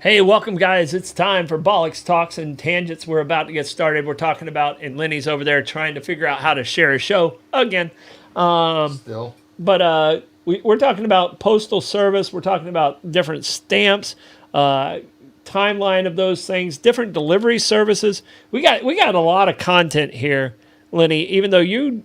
Hey, welcome, guys. It's time for Bollox Talks and Tangents. We're about to get started. We're talking about, and Lenny's over there trying to figure out how to share a show again. Still. But we're talking about postal service. We're talking about different stamps, timeline of those things, different delivery services. We got a lot of content here, Lenny. Even though you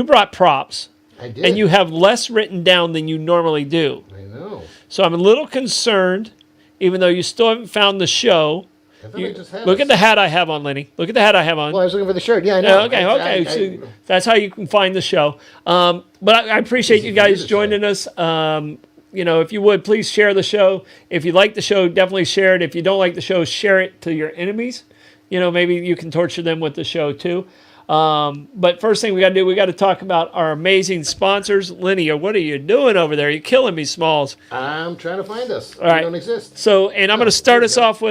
brought props, I did. and you have less written down than you normally do. I know. So I'm a little concerned. Even though you still haven't found the show. Look at the hat I have on, Lenny. Look at the hat I have on. Well, I was looking for the shirt. Yeah, I know. Okay. So that's how you can find the show. But I appreciate you guys joining us. If you would, please share the show. If you like the show, definitely share it. If you don't like the show, share it to your enemies. Maybe you can torture them with the show too. But first thing we got to do, we got to talk about our amazing sponsors. Lenny, what are you doing over there? You're killing me, Smalls. I'm trying to find us. All right. We don't exist. So, and I'm going to start us off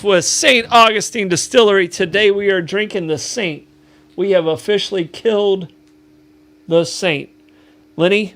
with St. Augustine Distillery. Today we are drinking the Saint. We have officially killed the Saint. Lenny,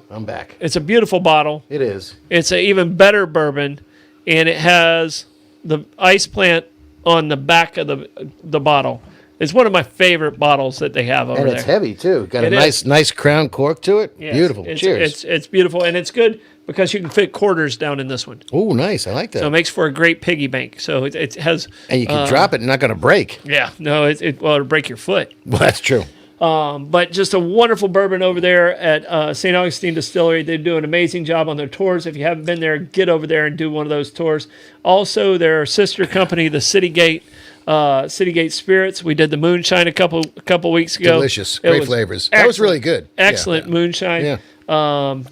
I'm back. it's a beautiful bottle. It is. It's an even better bourbon, and it has the ice plant on the back of the bottle. It's one of my favorite bottles that they have over there. And it's heavy, too. Got a It nice crown cork to it. Yes, Beautiful. It's, Cheers. It's beautiful, and it's good because you can fit quarters down in this one. Oh, nice. I like that. So it makes for a great piggy bank. So it has... and you can drop it and not going to break. Yeah, no, it'll break your foot. Well, that's true. But just a wonderful bourbon over there at St. Augustine Distillery. They do an amazing job on their tours. If you haven't been there, get over there and do one of those tours. Also, their sister company, the Citygate Spirits. We did the moonshine a couple weeks ago. Delicious. Great flavors. That was really good. Excellent moonshine. Yeah.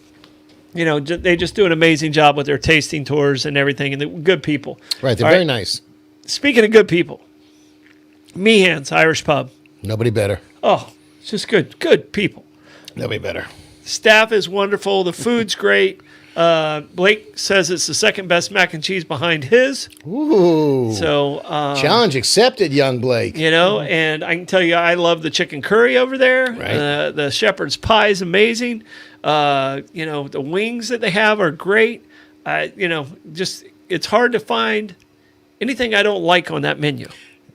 They just do an amazing job with their tasting tours and everything, and they're good people. Right. They're very nice. Speaking of good people, Meehan's Irish Pub. Nobody better. Oh, it's just good people. Nobody better. Staff is wonderful. The food's great. Blake says it's the second best mac and cheese behind his. Ooh. So challenge accepted, young Blake. And I can tell you, I love the chicken curry over there. Right. The shepherd's pie is amazing. The wings that they have are great. It's hard to find anything I don't like on that menu.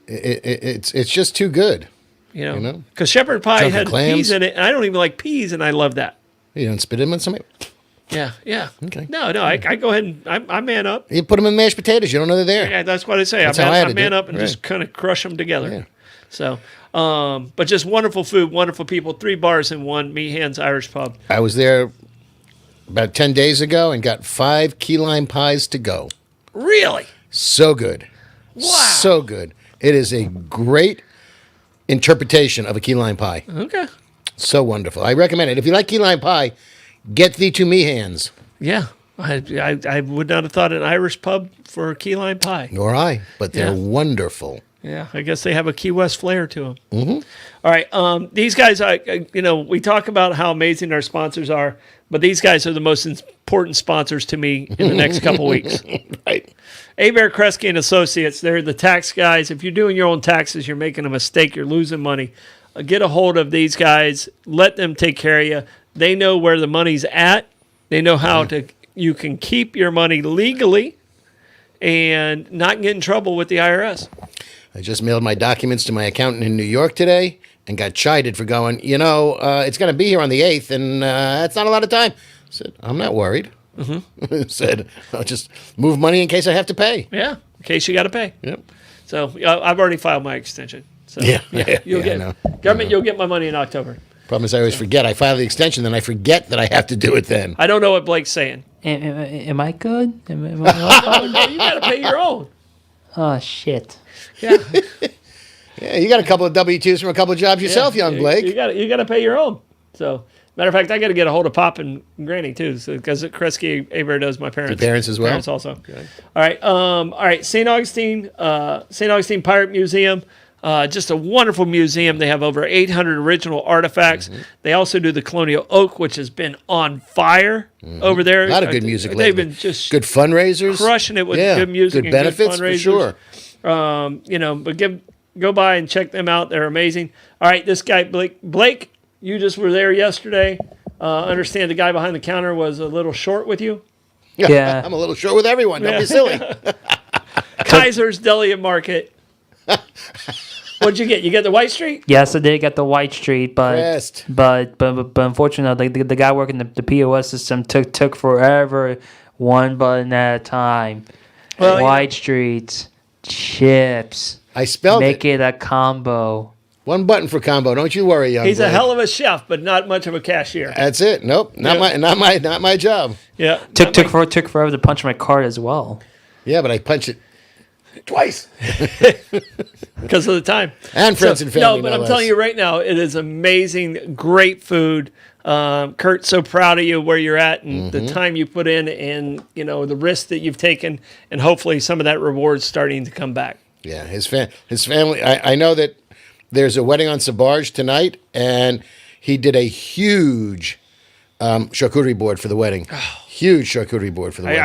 It's just too good. Because shepherd pie had peas in it, and I don't even like peas, and I love that. You don't spit them in somebody? Yeah. Okay. No, I go ahead and I man up. You put them in mashed potatoes. You don't know they're there. Yeah, that's what I say. I man up and just kind of crush them together. Yeah. So, but just wonderful food, wonderful people. 3 bars in one. Meehan's Irish Pub. I was there about 10 days ago and got 5 key lime pies to go. Really? So good. Wow. So good. It is a great interpretation of a key lime pie. Okay. So wonderful. I recommend it. If you like key lime pie, get thee to Meehan's. Yeah. I would not have thought an Irish pub for key lime pie. Nor I, but they're wonderful. Yeah, I guess they have a Key West flair to them. Mm-hmm. All right, these guys, we talk about how amazing our sponsors are, but these guys are the most important sponsors to me in the next couple weeks. Right. Abare, Kresge and Associates, they're the tax guys. If you're doing your own taxes, you're making a mistake, you're losing money. Get a hold of these guys. Let them take care of you. They know where the money's at. They know how you can keep your money legally and not get in trouble with the IRS. I just mailed my documents to my accountant in New York today and got chided for going, it's going to be here on the 8th, and that's not a lot of time. I said, I'm not worried. Mm-hmm. Said, I'll just move money in case I have to pay. Yeah, in case you got to pay. Yep. So I've already filed my extension. So you'll get my money in October. Problem is I always forget. I file the extension, then I forget that I have to do it then. I don't know what Blake's saying. Am I good? No, you got to pay your own. Oh, shit. Yeah. Yeah, you got a couple of W-2s from a couple of jobs yourself, young Blake. You got to pay your own. So, matter of fact, I got to get a hold of Pop and Granny too, because Kresge Abare does my parents. Your parents as well. Parents also. Okay. All right. St. Augustine Pirate Museum. Just a wonderful museum. They have over 800 original artifacts. Mm-hmm. They also do the Colonial Oak, which has been on fire over there. A lot of good music lately. They've been just good fundraisers, crushing it with good music, good benefits good for sure. But go by and check them out. They're amazing. All right, this guy Blake, you just were there yesterday. Understand the guy behind the counter was a little short with you. Yeah. I'm a little short with everyone. Don't be silly. Kaiser's Deli and Market. What'd you get? You get the White Street? Yes, I did get the White Street, Rest. but unfortunately, the guy working the POS system took forever, one button at a time. Well, White Streets, chips. I spelled Make it. it a combo. One button for combo. Don't you worry, young He's a boy. hell of a chef, but not much of a cashier. That's it. Nope. Not my job. Yeah. Took forever to punch my card as well. Yeah, but I punch it twice. Because of the time. And friends and family. No, but no I'm less. telling you right now, it is amazing, great food. Kurt's so proud of you where you're at and the time you put in and, the risk that you've taken. And hopefully some of that reward's starting to come back. Yeah, his family. I know that there's a wedding on Sabarge tonight, and he did a huge charcuterie board for the wedding. Huge charcuterie board for the wedding.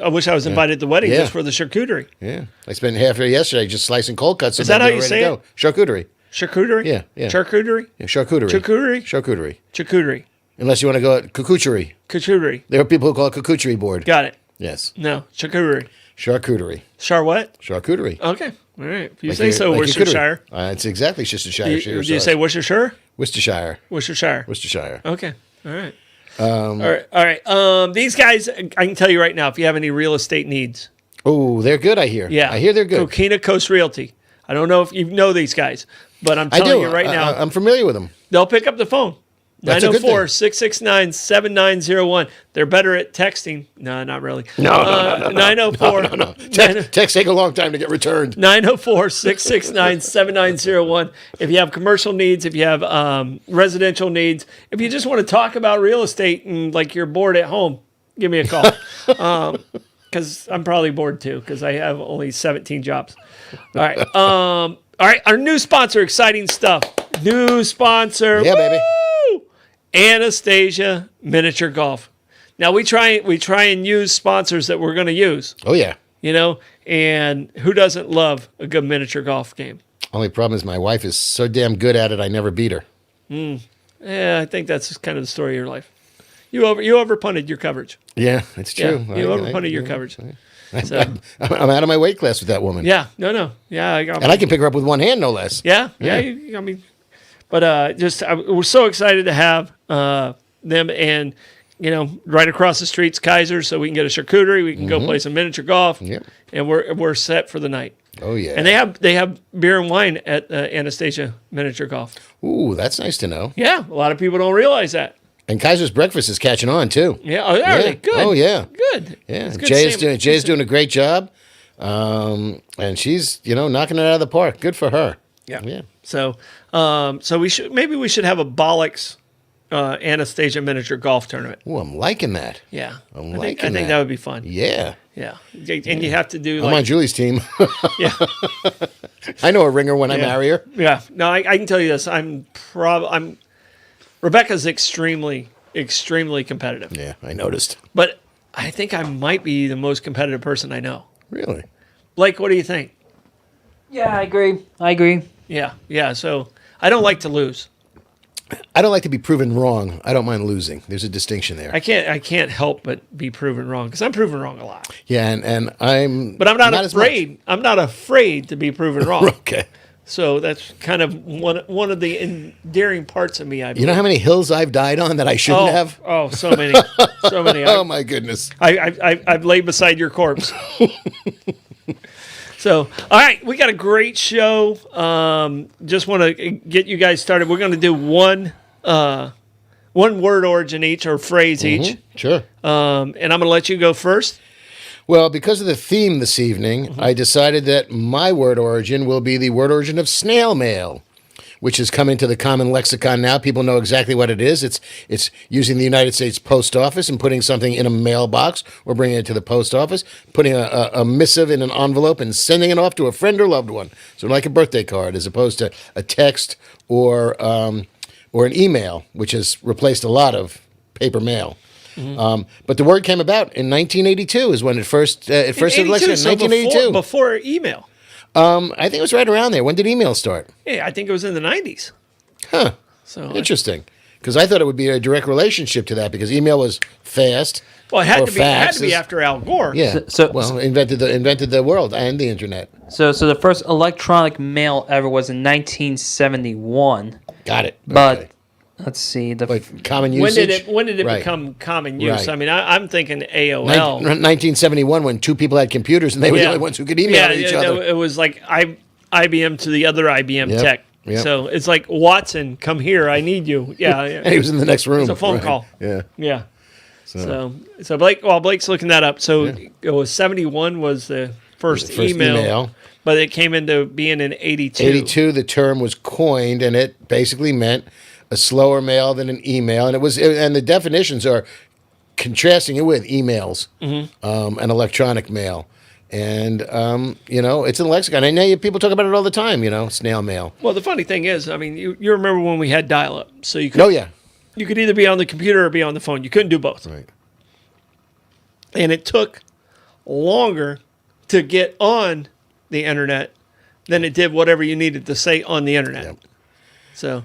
I wish I was invited to the wedding just for the charcuterie. Yeah, I spent half of it yesterday just slicing cold cuts. So Is that how they'd be you ready say to it? go. Charcuterie. Charcuterie? Yeah. Charcuterie? Yeah, charcuterie. Charcuterie? Charcuterie. Charcuterie. Unless you want to go at cucucherie. Charcuterie. There are people who call it cucucherie board. Got it. Yes. No, charcuterie. Charcuterie. Char what? Charcuterie. Okay. All right. If you Like say so, like Worcestershire. It's exactly Worcestershire. Do you say Worcestershire? Worcestershire? Worcestershire. Worcestershire. Okay. All right. All right. These guys, I can tell you right now, if you have any real estate needs. Oh, they're good, I hear. Yeah. I hear they're good. Coquina Coast Realty. I don't know if you know these guys, but I'm I telling do. you right now, I'm familiar with them. they'll pick up the phone. That's a good thing. 904-669-7901. They're better at texting. No, not really. No. 904. No. Texts take a long time to get returned. 904-669-7901. If you have commercial needs, if you have residential needs, if you just want to talk about real estate and like you're bored at home, give me a call. Because I'm probably bored too because I have only 17 jobs. All right. All right. Our new sponsor, exciting stuff. New sponsor. Yeah, baby. Woo! Anastasia Miniature Golf. Now we try and use sponsors that we're going to use. Oh, yeah. And who doesn't love a good miniature golf game? Only problem is my wife is so damn good at it, I never beat her. Yeah, I think that's kind of the story of your life. You overpunted your coverage. Yeah, it's true. Yeah, you overpunted your coverage. So, I'm out of my weight class with that woman. yeah, no. Yeah, And I can pick her up with one hand, no less. Yeah. But we're so excited to have them and, right across the street's Kaiser so we can get a charcuterie. We can go play some miniature golf. Yep. And we're set for the night. Oh, yeah. And they have beer and wine at Anastasia Miniature Golf. Ooh, that's nice to know. Yeah, a lot of people don't realize that. And Kaiser's Breakfast is catching on, too. Yeah, are they? Good. Oh, yeah. Good. Yeah, It's good Jay's doing a great job. And she's, knocking it out of the park. Good for her. Yeah. So we should have a Bollox Anastasia Miniature Golf Tournament. Ooh, I'm liking that. Yeah. I'm I liking think that. that would be fun. Yeah. Yeah. And you have to do I'm on Julie's team. yeah. I know a ringer when I marry her. Yeah. No, I can tell you this. Rebecca's extremely competitive. Yeah, I noticed. But I think I might be the most competitive person I know. Really? Blake, what do you think? Yeah, I agree. Yeah. So I don't like to lose. I don't like to be proven wrong. I don't mind losing. There's a distinction there. I can't help but be proven wrong because I'm proven wrong a lot. Yeah, and I'm. But I'm not as much. afraid. I'm not afraid to be proven wrong. Okay. So that's kind of one of the endearing parts of me. I believe. You know how many hills I've died on that I shouldn't have? Oh, so many, so many. Oh my goodness. I've laid beside your corpse. So, all right, we got a great show. Just want to get you guys started. We're going to do one word origin each or phrase each. Sure. And I'm going to let you go first. Well, because of the theme this evening, I decided that my word origin will be the word origin of snail mail, which has come into the common lexicon now. People know exactly what it is. It's using the United States Post Office and putting something in a mailbox or bringing it to the post office, putting a missive in an envelope and sending it off to a friend or loved one. So like a birthday card as opposed to a text or an email, which has replaced a lot of paper mail. But the word came about in 1982 is when it first hit lexicon. So 1982. before email. I think it was right around there. When did email start? Yeah, I think it was in the 90s. Huh. So Interesting. Because I thought it would be a direct relationship to that because email was fast. Well, it had or to be. It had to be faxes. after Al Gore. Yeah. So- invented the world and the internet. So the first electronic mail ever was in 1971. Got it. But Okay. let's see. But common When usage. did it Right. become common use? Right. I mean, I'm thinking AOL. 1971, when two people had computers and they were the only ones who could email each other. It was like IBM to the other IBM Yep, tech. yep. So it's like, Watson, come here, I need you. Yeah, And he was in the next room. It's a phone Right. call. Yeah. Yeah. So Blake, while Blake's looking that up, so it was 71 was the first, email, but it came into being in 82. 82, the term was coined, and it basically meant a slower mail than an email, and and the definitions are contrasting it with emails and electronic mail, and it's in the lexicon. And now people talk about it all the time. Snail mail. Well, the funny thing is, I mean, you remember when we had dial-up, so you could. Oh yeah. You could either be on the computer or be on the phone. You couldn't do both. Right. And it took longer to get on the internet than it did whatever you needed to say on the internet. Yep. So,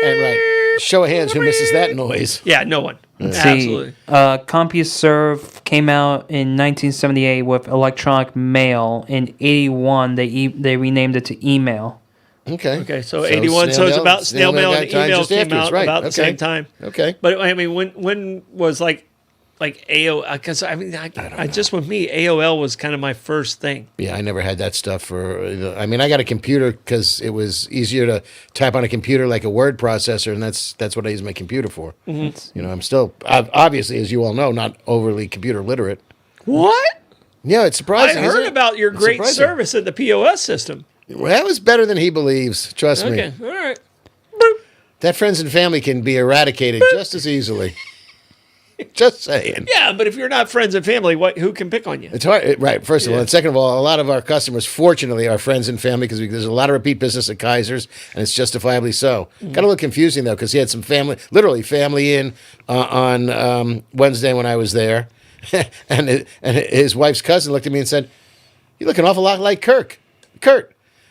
And right. Show of hands, who misses that noise? yeah, no one. Let's Absolutely. see. CompuServe came out in 1978 with electronic mail. In 81, they renamed it to email. Okay, so 81. So it's about snail mail and email came out about the same time. Okay. But I mean, when was like AOL? Because I mean, I just with me, AOL was kind of my first thing. Yeah, I never had that stuff I got a computer because it was easier to type on a computer like a word processor, and that's what I use my computer for. Mm-hmm. I'm still, obviously, as you all know, not overly computer literate. What? Yeah, it's surprising. I heard isn't it? about your It's great surprising. service at the POS system. Well, that was better than he believes. Trust me. Okay, all right. That friends and family can be eradicated just as easily. Just saying. Yeah, but if you're not friends and family, who can pick on you? It's hard, right? First of all, and second of all, a lot of our customers, fortunately, are friends and family because there's a lot of repeat business at Kaiser's, and it's justifiably so. Kind of a little confusing though, because he had some literally family in on Wednesday when I was there, and his wife's cousin looked at me and said, "You look an awful lot like Kurt."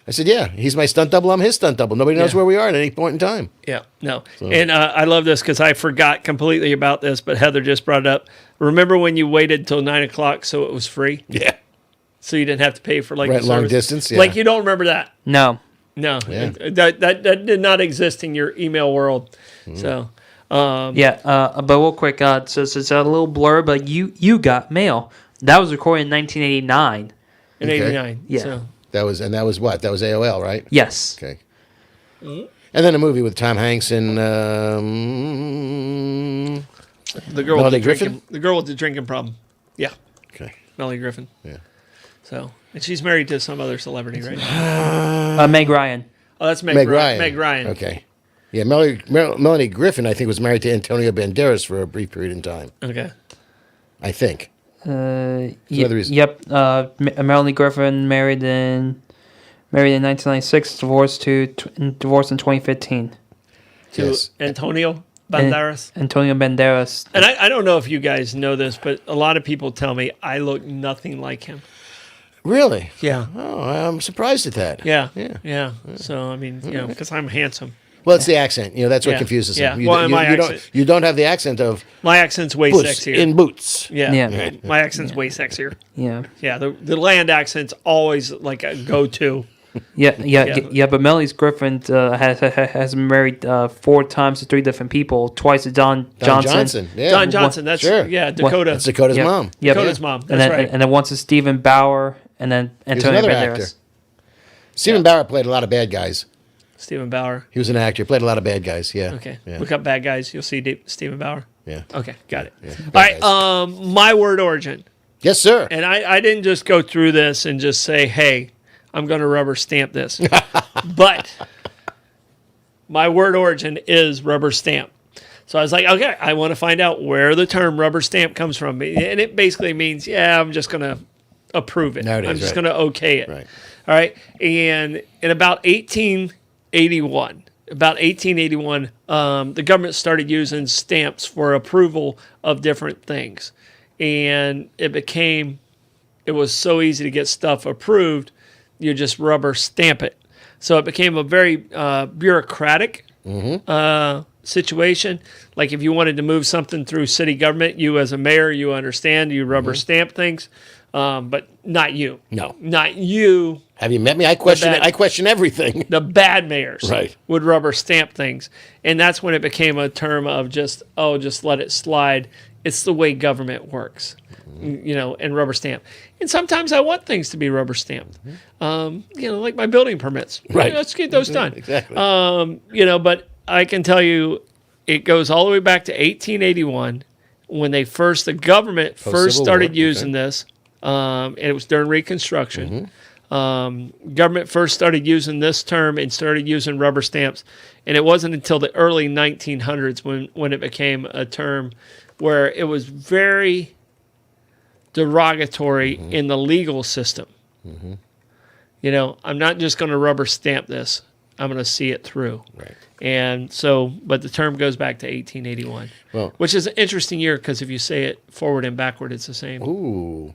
I said, "Yeah, he's my stunt double. I'm his stunt double. Nobody knows where we are at any point in time." Yeah, no. And I love this because I forgot completely about this, but Heather just brought it up. Remember when you waited till 9 o'clock so it was free? Yeah. So you didn't have to pay for like Right, the long service? distance, yeah. Like you don't remember that? No. No. Yeah. That did not exist in your email world. So But real quick, so it's a little blur, but you got mail. That was recorded in 1989. in Okay. 89. Yeah. So. That was what? That was AOL, right? Yes. Okay. And then a movie with Tom Hanks and The girl Melanie with the Griffin? drinking, the girl with the drinking problem. Yeah, okay. Melanie Griffin. Yeah. So, and she's married to some other celebrity, right? Meg Ryan. Oh, that's Meg Ryan. Meg Ryan. Okay. Yeah, Melanie Griffin, I think, was married to Antonio Banderas for a brief period in time. Okay. I think. Yep. Melanie Griffin married in 1996, divorced in 2015. To Yes. Antonio Banderas. Antonio Banderas. And I don't know if you guys know this, but a lot of people tell me I look nothing like him. Really? Yeah. Oh, I'm surprised at that. Yeah. Yeah. Yeah. So, I mean, because I'm handsome. Well, it's the accent. That's what Yeah. confuses Yeah. him. You, Well, you- my you accent- you don't have the accent of My accent's way Puss sexier. in Boots. Yeah. Yeah. My accent's way sexier. Yeah. Yeah. The land accent's always like a go-to. Yeah. But Melanie Griffin has been married 4 times to 3 different people. Twice to Don Johnson. Yeah. Don Johnson. That's Sure. Dakota. That's Dakota's Yep. mom. Yep. Dakota's mom. And That's then right. and then once to Stephen Bauer, and then Antonio another Banderas. actor. Stephen Bauer played a lot of bad guys. Stephen Bauer. He was an actor. Played a lot of bad guys. Yeah. Okay. Yeah. Look up bad guys. You'll see Stephen Bauer. Yeah. Okay. Got it. Yeah, All bad right. guys. My word origin. Yes, sir. And I didn't just go through this and just say, hey, I'm going to rubber stamp this. But my word origin is rubber stamp. So I was like, okay, I want to find out where the term rubber stamp comes from. And it basically means, I'm just going to approve it. Nowadays, I'm just right. going to okay it. Right. All right. And in about 1881, the government started using stamps for approval of different things. And it was so easy to get stuff approved, you just rubber stamp it. So it became a very bureaucratic situation. Like if you wanted to move something through city government, you as a mayor, you understand, you rubber stamp things, but not you. No. Not you. Have you met me? I question everything. The bad mayors Right. would rubber stamp things. And that's when it became a term of just let it slide. It's the way government works, and rubber stamp. And sometimes I want things to be rubber stamped, like my building permits. Right. Let's get those done. Exactly. But I can tell you it goes all the way back to 1881 when the government first Civil started War, using this. And it was during Reconstruction. Government first started using this term and started using rubber stamps. And it wasn't until the early 1900s when it became a term where it was very derogatory in the legal system. I'm not just going to rubber stamp this. I'm going to see it through. Right. And so, but the term goes back to 1881, which is an interesting year because if you say it forward and backward, it's the same. Ooh.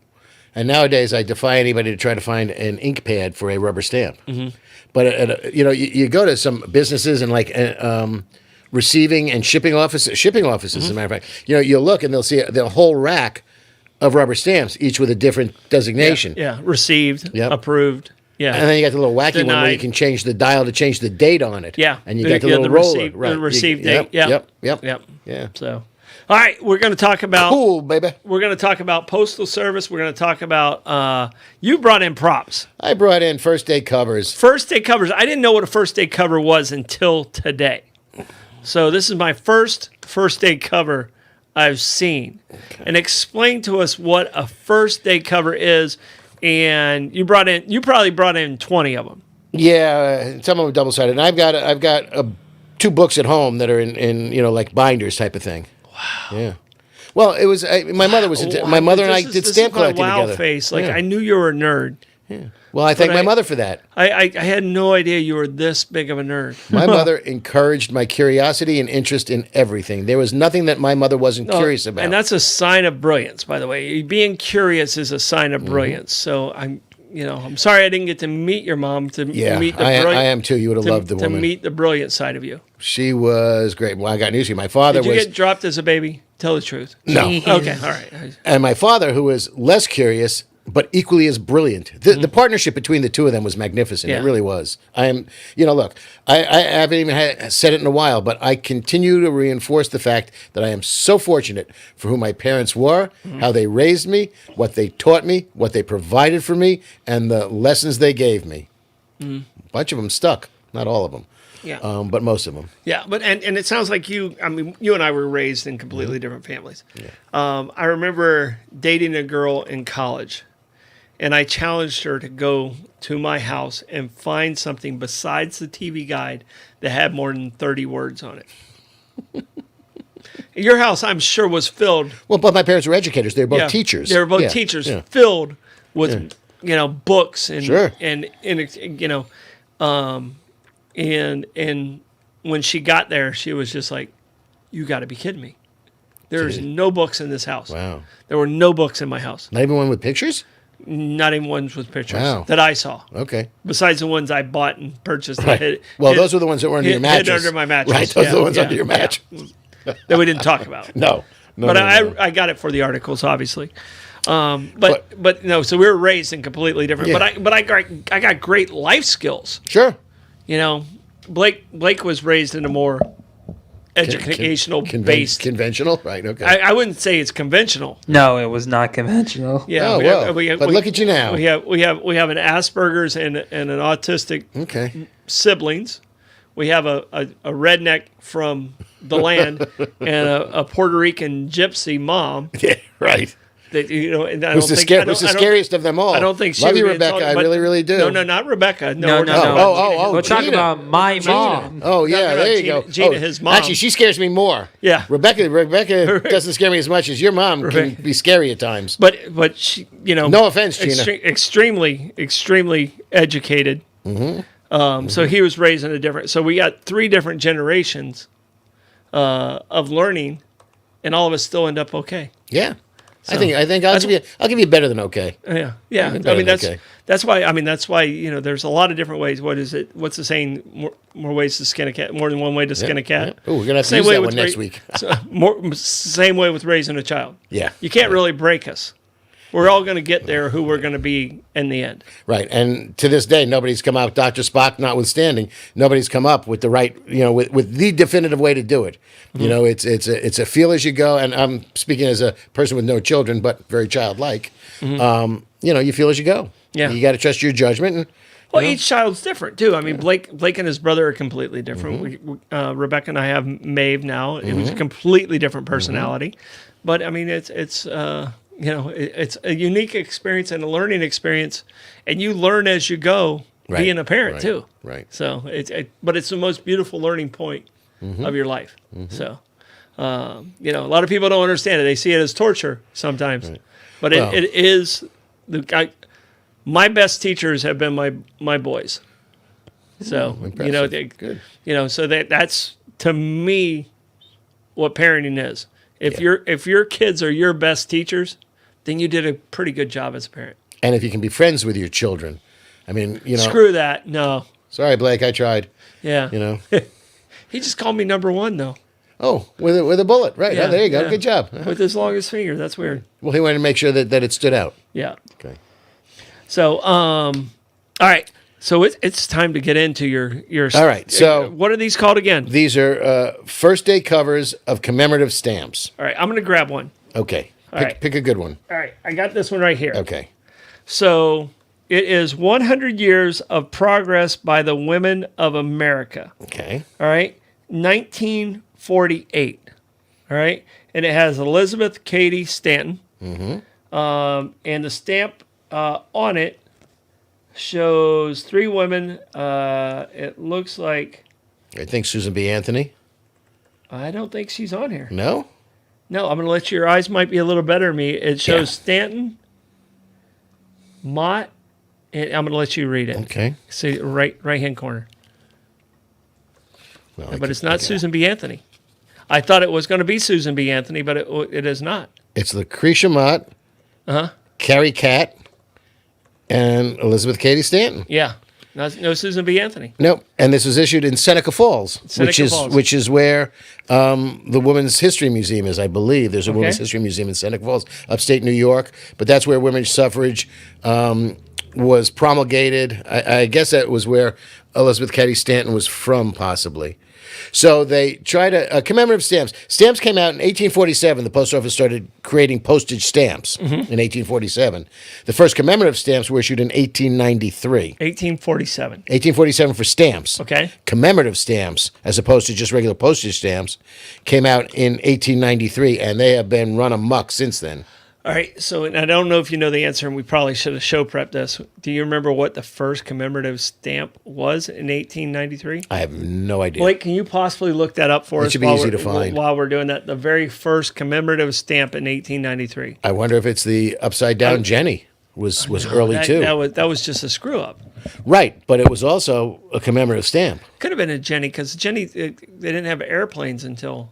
And nowadays, I defy anybody to try to find an ink pad for a rubber stamp. But you go to some businesses and receiving and shipping offices. As a matter of fact, you'll look and they'll see the whole rack of rubber stamps, each with a different designation. Yeah. Received, approved. Yeah. And then you got the little wacky one where you can change the dial to change the date on it. Yeah. And you got the little roller. The received date. Yep. Yeah. So, all right, we're going to talk about cool, baby. We're going to talk about Postal Service. We're going to talk about you brought in props. I brought in first day covers. First day covers. I didn't know what a first day cover was until today. So this is my first day cover I've seen. Okay. And explain to us what a first day cover is. And you probably brought in 20 of them. Yeah, some of them double sided. And I've got 2 books at home that are in like binders type of thing. Wow. Yeah. Well, it was my mother was my mother and I did stamp collecting together. Face. Like I knew you were a nerd. Yeah. Well, I thank my mother for that. I had no idea you were this big of a nerd. My mother encouraged my curiosity and interest in everything. There was nothing that my mother wasn't curious about. And that's a sign of brilliance, by the way. Being curious is a sign of brilliance. So I'm sorry I didn't get to meet your mom meet the brilliant. I am too. You would have loved the woman. To meet the brilliant side of you. She was great. Well, I got news for you. My father Did you get dropped as a baby? Tell the truth. No. Okay, all right. And my father, who was less curious, but equally as brilliant. The partnership between the two of them was magnificent. Yeah. It really was. Look, I haven't even said it in a while, but I continue to reinforce the fact that I am so fortunate for who my parents were, how they raised me, what they taught me, what they provided for me, and the lessons they gave me. A bunch of them stuck, not all of them. Yeah. But most of them. Yeah, but and it sounds like you and I were raised in completely different families. Yeah. I remember dating a girl in college, and I challenged her to go to my house and find something besides the TV guide that had more than 30 words on it. Your house, I'm sure, was filled. Well, but my parents were educators. They were both teachers. They were both teachers, filled with books and sure. and And when she got there, she was just like, "You got to be kidding me! There's no books in this house. Wow, there were no books in my house. Not even one with pictures. Not even ones with pictures that I saw. Okay. Besides the ones I bought and purchased. Right. Those were the ones that were under your mattress. Under my mattress. Right. Those are the ones under your mattress. That we didn't talk about. No. But I got it for the articles, obviously. But no. So we were raised in completely different. Yeah. But I got great life skills. Sure. Blake was raised in a more educational based. Conventional? Right, okay. I wouldn't say it's conventional. No, it was not conventional. Yeah. But look at you now. We have an Asperger's and an autistic siblings. We have a redneck from the land and a Puerto Rican gypsy mom. Yeah, right. That, and I who's the scariest of them all? I don't think she love you, Rebecca. I really, really do. No, not Rebecca. No. We're talking about my mom. Oh, yeah, there you go. Gina, his mom. Actually, she scares me more. Yeah. Rebecca doesn't scare me as much as your mom can be scary at times. But she, no offense, Gina. Extremely educated. Mm-hmm. So he was raised in a different. So we got 3 different generations of learning, and all of us still end up okay. Yeah. I think I'll give you better than okay. Yeah, yeah. Better than okay. That's why there's a lot of different ways. What is it? What's the saying? More ways to skin a cat. More than one way to skin a cat. Oh, we're gonna have to use that one next week. Same way with raising a child. Yeah. You can't really break us. We're all going to get there who we're going to be in the end. Right. And to this day, nobody's come out, Dr. Spock notwithstanding, nobody's come up with the right, with the definitive way to do it. Mm-hmm. It's a feel as you go. And I'm speaking as a person with no children, but very childlike. Mm-hmm. You feel as you go. Yeah. You got to trust your judgment. And, each child's different too. I mean, Blake and his brother are completely different. Mm-hmm. Rebecca and I have Maeve now. It was a completely different personality. Mm-hmm. But I mean, it's a unique experience and a learning experience, and you learn as you go, being a parent too. Right. So but it's the most beautiful learning point of your life. Mm-hmm. So, a lot of people don't understand it. They see it as torture sometimes, but it is my best teachers have been my boys. So Good. So that's to me what parenting is. If your kids are your best teachers, then you did a pretty good job as a parent. And if you can be friends with your children, I mean, Screw that. No. Sorry, Blake, I tried. Yeah. He just called me number one, though. Oh, with a bullet. Right. Yeah, there you go. yeah. Good job. With his longest finger. That's weird. Well, he wanted to make sure that it stood out. Yeah. Okay. So, all right. So it's time to get into your. All right. So what are these called again? These are first day covers of commemorative stamps. All right. I'm going to grab one. Okay. Right. Pick a good one. All right. I got this one right here. Okay. So it is 100 years of progress by the women of America. Okay. All right. 1948. All right. And it has Elizabeth Cady Stanton. Mm-hmm. And the stamp on it shows 3 women. It looks like. I think Susan B. Anthony. I don't think she's on here. No? No, I'm going to let your eyes might be a little better than me. It shows Stanton, Mott, and I'm going to let you read it. Okay. See, right-hand corner. Well, but it's not Susan B. Anthony. I thought it was going to be Susan B. Anthony, but it is not. It's Lucretia Mott, Carrie Catt, and Elizabeth Cady Stanton. Yeah. No Susan B. Anthony. Nope. And this was issued in Seneca Falls, which is where the Women's History Museum is, I believe. There's a Women's History Museum in Seneca Falls, upstate New York. But that's where women's suffrage was promulgated. I guess that was where Elizabeth Cady Stanton was from, possibly. So they tried commemorative stamps. Stamps came out in 1847. The post office started creating postage stamps in 1847. The first commemorative stamps were issued in 1893. 1847. 1847 for stamps. Okay. Commemorative stamps, as opposed to just regular postage stamps, came out in 1893, and they have been run amok since then. All right, so and I don't know if you know the answer, and we probably should have show prepped this. Do you remember what the first commemorative stamp was in 1893? I have no idea. Blake, can you possibly look that up for us? It should be easy to find. While we're doing that, the very first commemorative stamp in 1893. I wonder if it's the upside down Jenny was early too. That was just a screw up. Right, but it was also a commemorative stamp. Could have been a Jenny because they didn't have airplanes until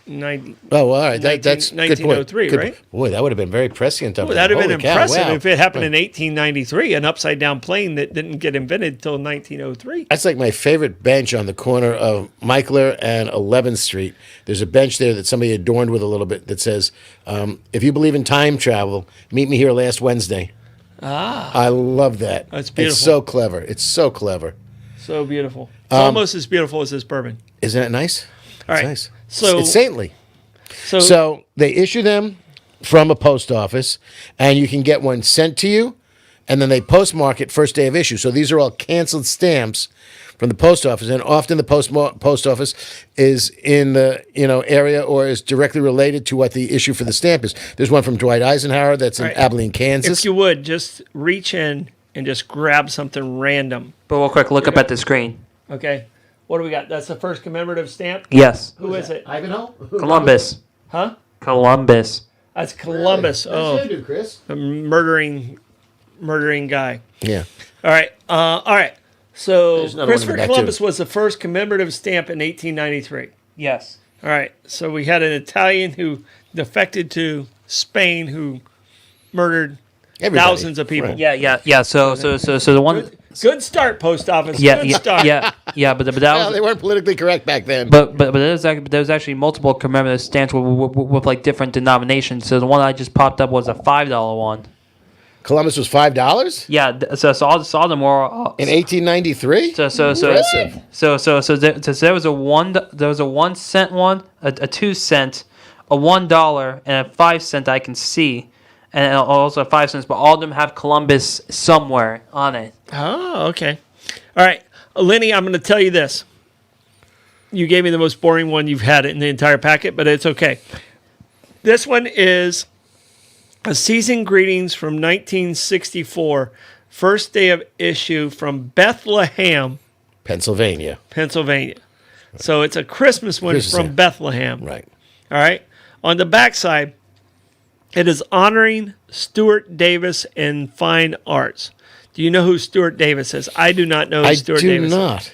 90. Oh, all right. That's 1903, good right? Boy, that would have been very prescient of them. That would have been impressive wow. if it happened in 1893, an upside-down plane that didn't get invented until 1903. That's like my favorite bench on the corner of Michler and 11th Street. There's a bench there that somebody adorned with a little bit that says, if you believe in time travel, meet me here last Wednesday. Ah. I love that. That's beautiful. It's so clever. It's so clever. So beautiful. It's almost as beautiful as this bourbon. Isn't it nice? All right. Nice. So it's saintly. So they issue them from a post office, and you can get one sent to you, and then they postmark it first day of issue. So these are all canceled stamps from the post office, and often the post office is in the area or is directly related to what the issue for the stamp is. There's one from Dwight Eisenhower that's in Abilene, Kansas. If you would, just reach in and just grab something random. But real quick, look up at the screen. Okay. What do we got? That's the first commemorative stamp? Yes. Who is it? Ivanhoe? Columbus. Huh? Columbus. That's Columbus. Really? Oh, That's what I do, Chris. the murdering guy. Yeah. All right. All right. So There's another one in Christopher the back, Columbus too. was the first commemorative stamp in 1893. Yes. All right. So we had an Italian who defected to Spain who murdered Everybody. thousands of people. Right. Yeah. So the one. Good start, post office. Yeah, Good start. yeah. But that Well, was. they weren't politically correct back then. But there was actually multiple commemorative stamps with like different denominations. So the one I just popped up was a $5 one. Columbus was $5 Yeah, so all the more in 1893. Impressive. there was a 1 cent one, a 2 cent, a $1, and a 5 cent I can see, and also 5 cents. But all of them have Columbus somewhere on it. Oh, okay. All right. Lenny, I'm going to tell you this. You gave me the most boring one you've had in the entire packet, but it's okay. This one is a season greetings from 1964, first day of issue from Bethlehem, Pennsylvania. Pennsylvania. So it's a Christmas one Christmas, from yeah. Bethlehem. Right. All right. On the backside, it is honoring Stuart Davis in fine arts. Do you know who Stuart Davis is? I do not know who I Stuart do Davis is. not.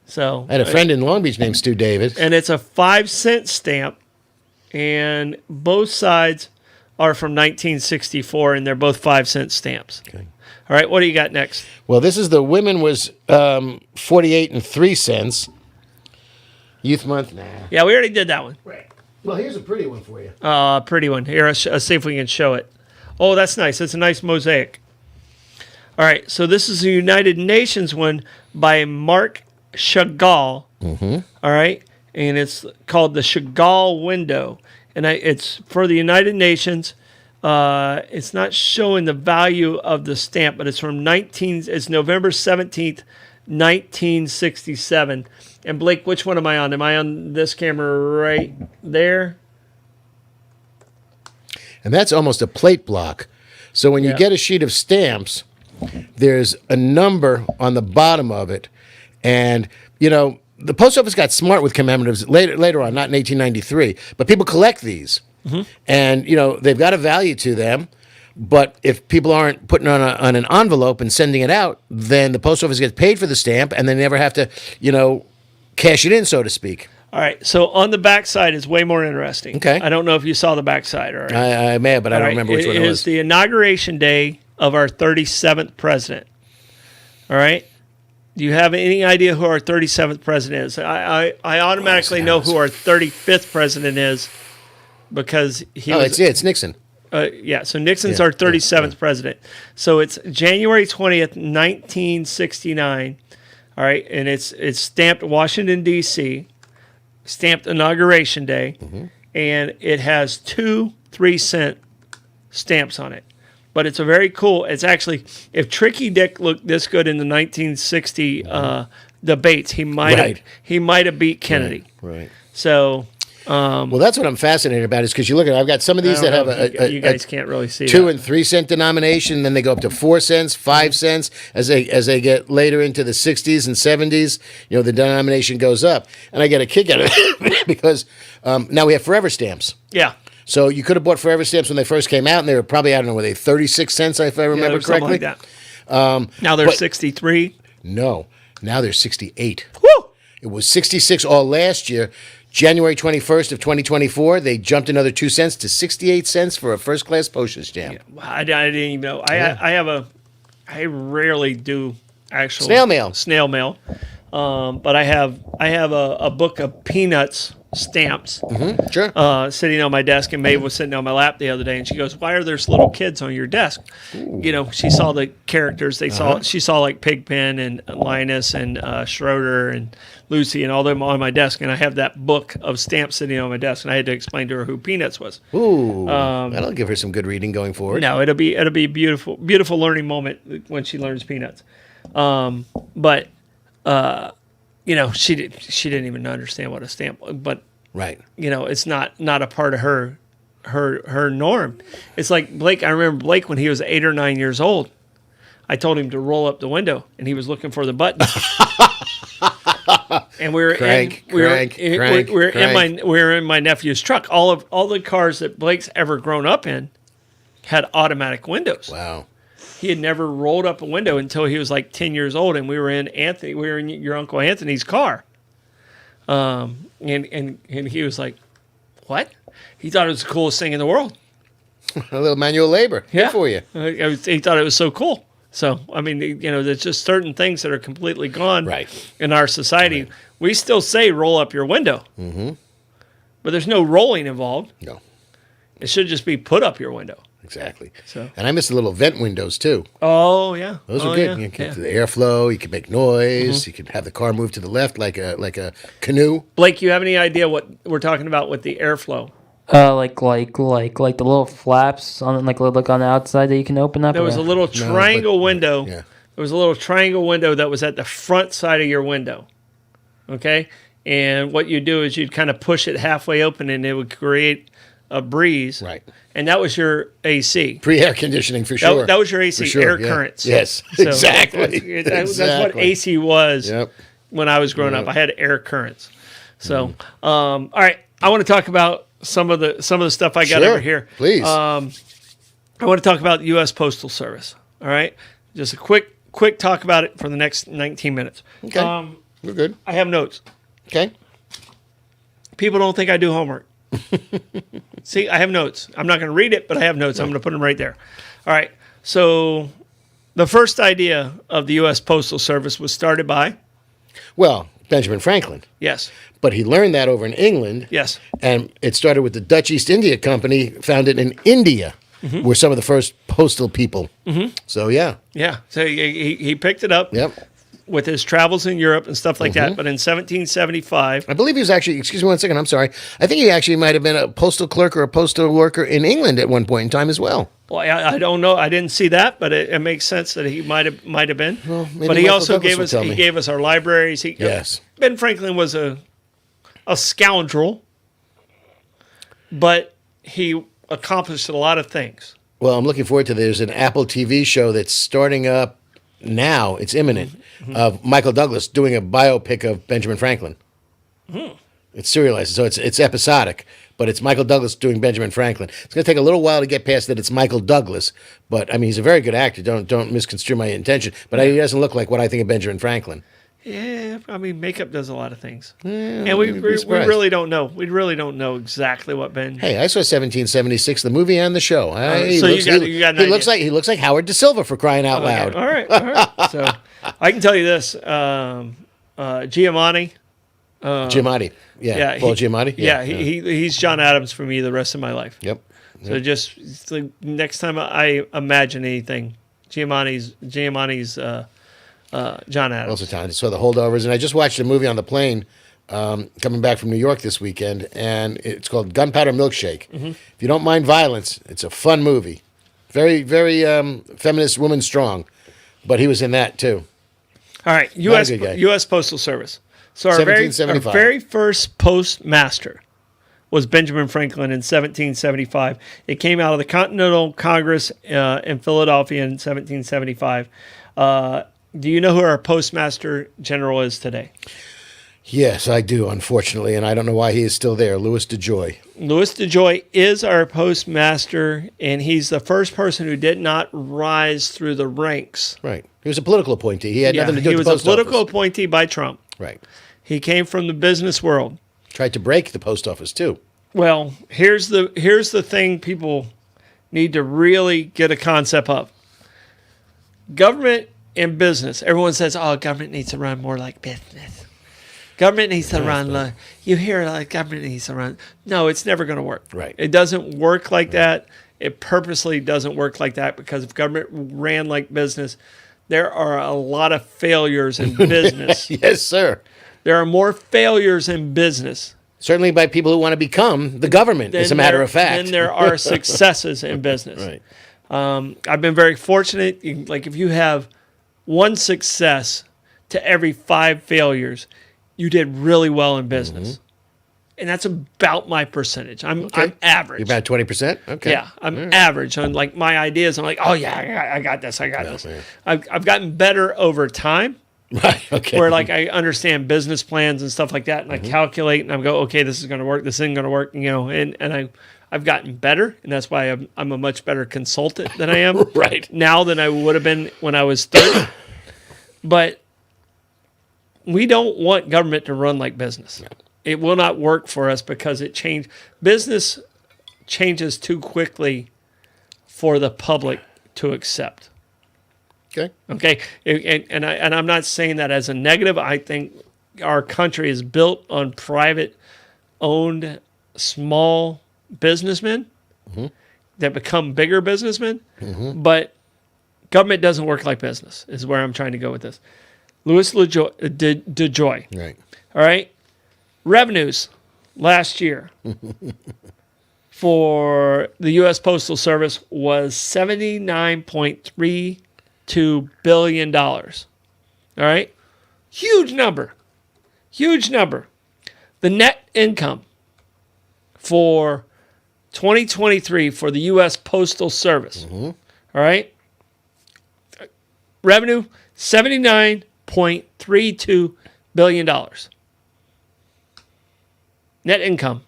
So I had a friend in Long Beach named Stu Davis. and it's a 5-cent stamp, and both sides are from 1964, and they're both 5-cent stamps. Okay. All right, what do you got next? Well, this is the women was 48 and 3 cents. Youth month, nah. Yeah, we already did that one. Right. Well, here's a pretty one for you. Pretty one. Here, let's see if we can show it. Oh, that's nice. It's a nice mosaic. All right, so this is a United Nations one by Mark Chagall. Mm-hmm. All right, and it's called the Chagall window, and it's for the United Nations. It's not showing the value of the stamp, but it's from It's November 17th, 1967. And Blake, which one am I on? Am I on this camera right there? And that's almost a plate block. So when you Yeah. get a sheet of stamps, there's a number on the bottom of it. And, you know, the post office got smart with commemoratives later on, not in 1893. But people collect these. Mm-hmm. And, you know, they've got a value to them. But if people aren't putting on an envelope and sending it out, then the post office gets paid for the stamp and they never have to, you know, cash it in, so to speak. All right, so on the backside is way more interesting. Okay. I don't know if you saw the backside. All right. I may have, but I don't remember which one it It was. is the inauguration day of our 37th president. All right. Do you have any idea who our 37th president is? I automatically know who our 35th president is because he was. It's Nixon. Yeah, so Nixon's Yeah, our 37th president. So it's January 20th, 1969. All right, and it's stamped Washington, D.C., stamped Inauguration Day, and it has 2 3-cent stamps on it. But it's a very cool, it's actually, if Tricky Dick looked this good in the 1960 debates, he might have beat Kennedy. Right. So... well, that's what I'm fascinated about is because you look at I've got some of these that have you guys can't really see 2 that. and 3 cent denomination, then they go up to 4 cents, 5 cents as they get later into the 60s and 70s. You know, the denomination goes up, and I get a kick out of it because now we have forever stamps. Yeah. So you could have bought forever stamps when they first came out, and they were probably, I don't know, were they 36 cents if I remember correctly? Something like that. Now they're 63. No, now they're 68. Woo! It was 66 all last year. January 21st of 2024, they jumped another 2 cents to 68 cents for a first-class postage stamp. I didn't even know. I rarely do actual snail mail, but I have a book of Peanuts stamps Sure. sitting on my desk, and Maeve was sitting on my lap the other day, and she goes, "Why are there little kids on your desk?" Ooh. You know, she saw the characters. She saw like Pigpen and Linus and Schroeder and Lucy and all them on my desk, and I have that book of stamps sitting on my desk, and I had to explain to her who Peanuts was. Ooh, that'll give her some good reading going forward. No, it'll be a beautiful learning moment when she learns Peanuts. But you know, she didn't even understand what a stamp was. But Right. you know, it's not a part of her norm. It's like Blake. I remember Blake when he was 8 or 9 years old. I told him to roll up the window, and he was looking for the button. And we were in my nephew's truck. All the cars that Blake's ever grown up in had automatic windows. Wow. He had never rolled up a window until he was like 10 years old, and we were in your Uncle Anthony's car. And he was like, "What?" He thought it was the coolest thing in the world. A little manual labor. Good Yeah. for you. He thought it was so cool. So, I mean, there's just certain things that are completely gone Right. in our society. Right. We still say roll up your window, but there's no rolling involved. No, It should just be put up your window. exactly. So. And I miss the little vent windows too. Oh, yeah. Those oh, are good. Yeah. You can yeah. do the airflow. You can make noise. You can have the car move to the left like a canoe. Blake, you have any idea what we're talking about with the airflow? Like the little flaps on like on the outside that you can open up. There was a little triangle window. Yeah. There was a little triangle window that was at the front side of your window. Okay? And what you do is you'd kind of push it halfway open and it would create a breeze. Right. And that was your AC. Pre-air conditioning for sure. That was your AC, For sure, air yeah. currents. Yes, So exactly. That's what AC was Yep. when I was growing up. I had air currents. So, all right, I want to talk about some of the stuff I got Sure, over here. please. I want to talk about the U.S. Postal Service. All right, just a quick talk about it for the next 19 minutes. Okay. We're good. I have notes. Okay. People don't think I do homework. See, I have notes. I'm not going to read it, but I have notes. I'm going to put them right there. All right. So the first idea of the U.S. Postal Service was started by, Well, Benjamin Franklin. yes, But he learned that over in England. yes, And it started with the Dutch East India Company, founded in India, were some of the first postal people. So, yeah. yeah. So he picked it up Yep. with his travels in Europe and stuff like that. But in 1775, I believe he was actually, excuse me one second, I'm sorry. I think he actually might have been a postal clerk or a postal worker in England at one point in time as well. well, I don't know. I didn't see that, but it makes sense that he might have been. Well, maybe but he Michael also Douglas will tell me. gave us our libraries. Yes. Ben Franklin was a scoundrel, but he accomplished a lot of things. Well, I'm looking forward to there's an Apple TV show that's starting up now. It's imminent of Michael Douglas doing a biopic of Benjamin Franklin. It's serialized, so it's episodic, but it's Michael Douglas doing Benjamin Franklin. It's going to take a little while to get past that it's Michael Douglas, but I mean he's a very good actor. Don't misconstrue my intention, but he doesn't look like what I think of Benjamin Franklin. Yeah, I mean, makeup does a lot of things, and we you'd be surprised. really don't know. We really don't know exactly what Ben. Hey, I saw 1776, the movie and the show. so you got an he looks like Howard Da Silva for crying out loud. All right. So I can tell you this: Giamatti. Giamatti, yeah, Paul Giamatti, Yeah, he's John Adams for me the rest of my life. Yep. So just it's the next time I imagine anything, Giamatti's John Adams. Also talented. Saw the Holdovers, and I just watched a movie on the plane coming back from New York this weekend, and it's called Gunpowder Milkshake. If you don't mind violence, it's a fun movie. Very, very feminist, woman strong, but he was in that too. All right, Not a good guy. U.S. Postal Service. So our very 1775. first postmaster was Benjamin Franklin in 1775. It came out of the Continental Congress in Philadelphia in 1775. Do you know who our postmaster general is today? Yes, I do, unfortunately, and I don't know why he is still there. Louis DeJoy. Louis DeJoy is our postmaster, and he's the first person who did not rise through the ranks. Right. He was a political appointee. He had nothing to do he with was the a post political office. appointee by Trump. Right. He came from the business world. Tried to break the post office too. Well, here's the thing people need to really get a concept of. Government and business. Everyone says, "Oh, government needs to run more like business. Government needs to run like." You hear like government needs to run. No, it's never going to work. Right. It doesn't work like that. It purposely doesn't work like that because if government ran like business, there are a lot of failures in business. Yes, sir. There are more failures in business Certainly by people who want to become the government, as a matter of fact. than there are successes in business. Right. I've been very fortunate. Like if you have one success to every 5 failures, you did really well in business. And that's about my percentage. I'm average. You're about 20%? Okay. Yeah, I'm average on like my ideas. I'm like, oh yeah, I got this. I got this. yeah. I've gotten better over time. Right. Okay. Where like I understand business plans and stuff like that, and I calculate and I go, okay, this is going to work. This isn't going to work. And I've gotten better, and that's why I'm a much better consultant than I am Right. now than I would have been when I was 30. But we don't want government to run like business. No. It will not work for us because business changes too quickly for the public to accept. Okay. Okay, and I'm not saying that as a negative. I think our country is built on private-owned small businessmen that become bigger businessmen, but government doesn't work like business. Is where I'm trying to go with this. Louis DeJoy. Right. All right, revenues last year for the U.S. Postal Service was $79.32 billion. All right, huge number. The net income for 2023 for the U.S. Postal Service. All right, revenue $79.32 billion. Net income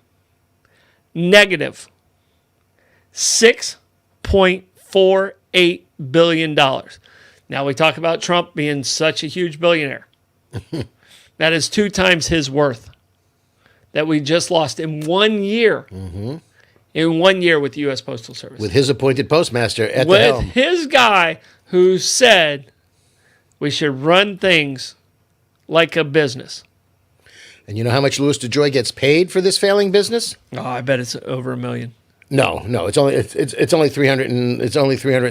negative $6.48 billion. Now we talk about Trump being such a huge billionaire. That is 2 times his worth that we just lost in 1 year. In 1 year with the U.S. Postal Service. With his appointed postmaster at the With helm. his guy who said we should run things like a business. And you know how much Louis DeJoy gets paid for this failing business? Oh, I bet it's over $1 million. No, it's only 300 and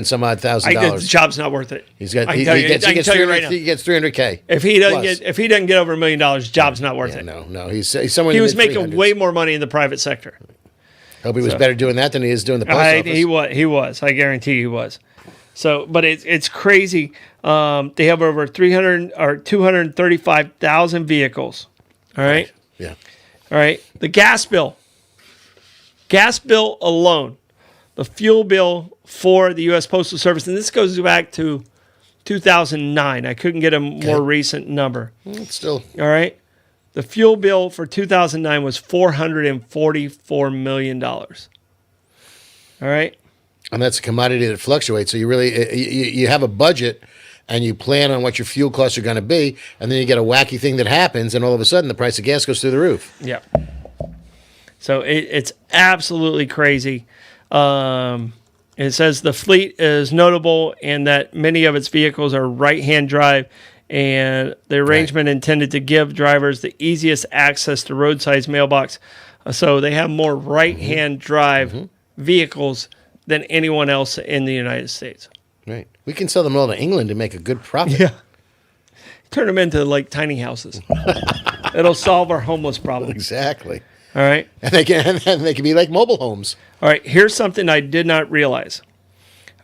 some odd thousand The $. job's not worth it. He's got. I He can tell you, gets. I He can gets tell you right 300. now. He gets 300K. If he doesn't get over $1 million, job's not worth it. No. He's somewhere. He in the was making mid-300s. way more money in the private sector. Hope he was better doing that than he is doing the post office. He was. I guarantee he was. So, but it's crazy. They have over 235,000 vehicles. All right. Yeah. All right. The gas bill alone, the fuel bill for the U.S. Postal Service, and this goes back to 2009. I couldn't get a more recent number. It's still. All right. The fuel bill for 2009 was $444 million. All right. And that's a commodity that fluctuates. So you really you have a budget and you plan on what your fuel costs are going to be, and then you get a wacky thing that happens, and all of a sudden the price of gas goes through the roof. Yeah. So it's absolutely crazy. It says the fleet is notable in that many of its vehicles are right-hand drive, and the arrangement intended to give drivers the easiest access to roadside mailbox. So they have more right-hand drive vehicles than anyone else in the United States. Right. We can sell them all to England and make a good profit. Yeah. Turn them into like tiny houses. It'll solve our homeless problem. Exactly. All right. And they can be like mobile homes. All right. Here's something I did not realize.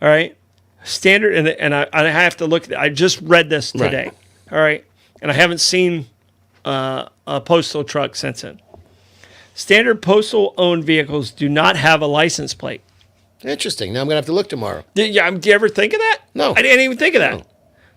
All right. Standard, and I have to look. I just read this today. Right. All right. And I haven't seen a postal truck since then. Standard postal owned vehicles do not have a license plate. Interesting. Now I'm going to have to look tomorrow. Do you ever think of that? No. I didn't even think of that. No.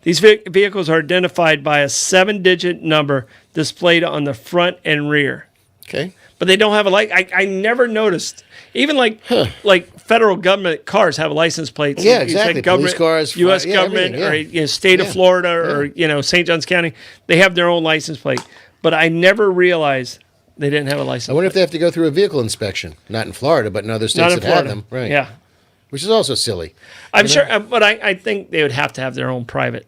These vehicles are identified by a 7-digit number displayed on the front and rear. Okay. But they don't have a light. I never noticed. Even like federal government cars have license plates. Yeah, You said exactly. Government, Police cars, U.S. yeah, government, everything, or state of Florida, or St. Johns County. They have their own license plate. But I never realized they didn't have a license. I wonder if they have to go through a vehicle inspection. Not in Florida, but in other states Not in that Florida. have them. Right. Yeah, Which is also silly. I'm sure. But I think they would have to have their own private.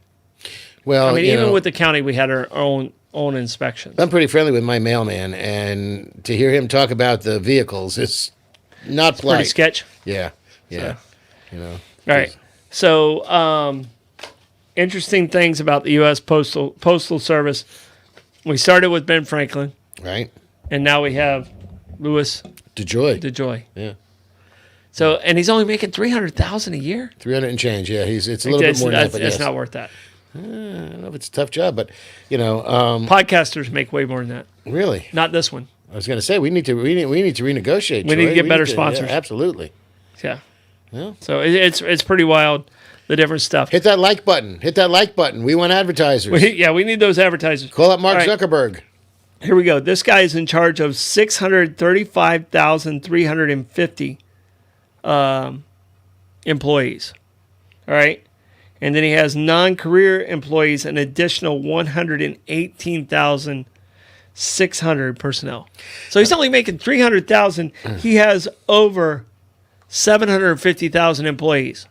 Well, I mean, even with the county, we had our own inspections. I'm pretty friendly with my mailman, and to hear him talk about the vehicles is not polite. Pretty sketch. Yeah. So. All right. So, interesting things about the U.S. Postal Service. We started with Ben Franklin, Right. and now we have Louis DeJoy. DeJoy. Yeah. So, and he's only making $300,000 a year. 300 and change. Yeah. It's a little bit more than that, but It's yes. not worth that. I don't know if it's a tough job, but Podcasters make way more than that. really, Not this one. I was going to say we need to renegotiate. We need to Troy. get better sponsors. Yeah, absolutely. Yeah. Yeah. So it's pretty wild, the different stuff. Hit that like button. Hit that like button. We want advertisers. We need those advertisers. Call up Mark All right. Zuckerberg. Here we go. This guy is in charge of 635,350 employees. All right. And then he has non-career employees, an additional 118,600 personnel. So he's only making 300,000. He has over 750,000 employees.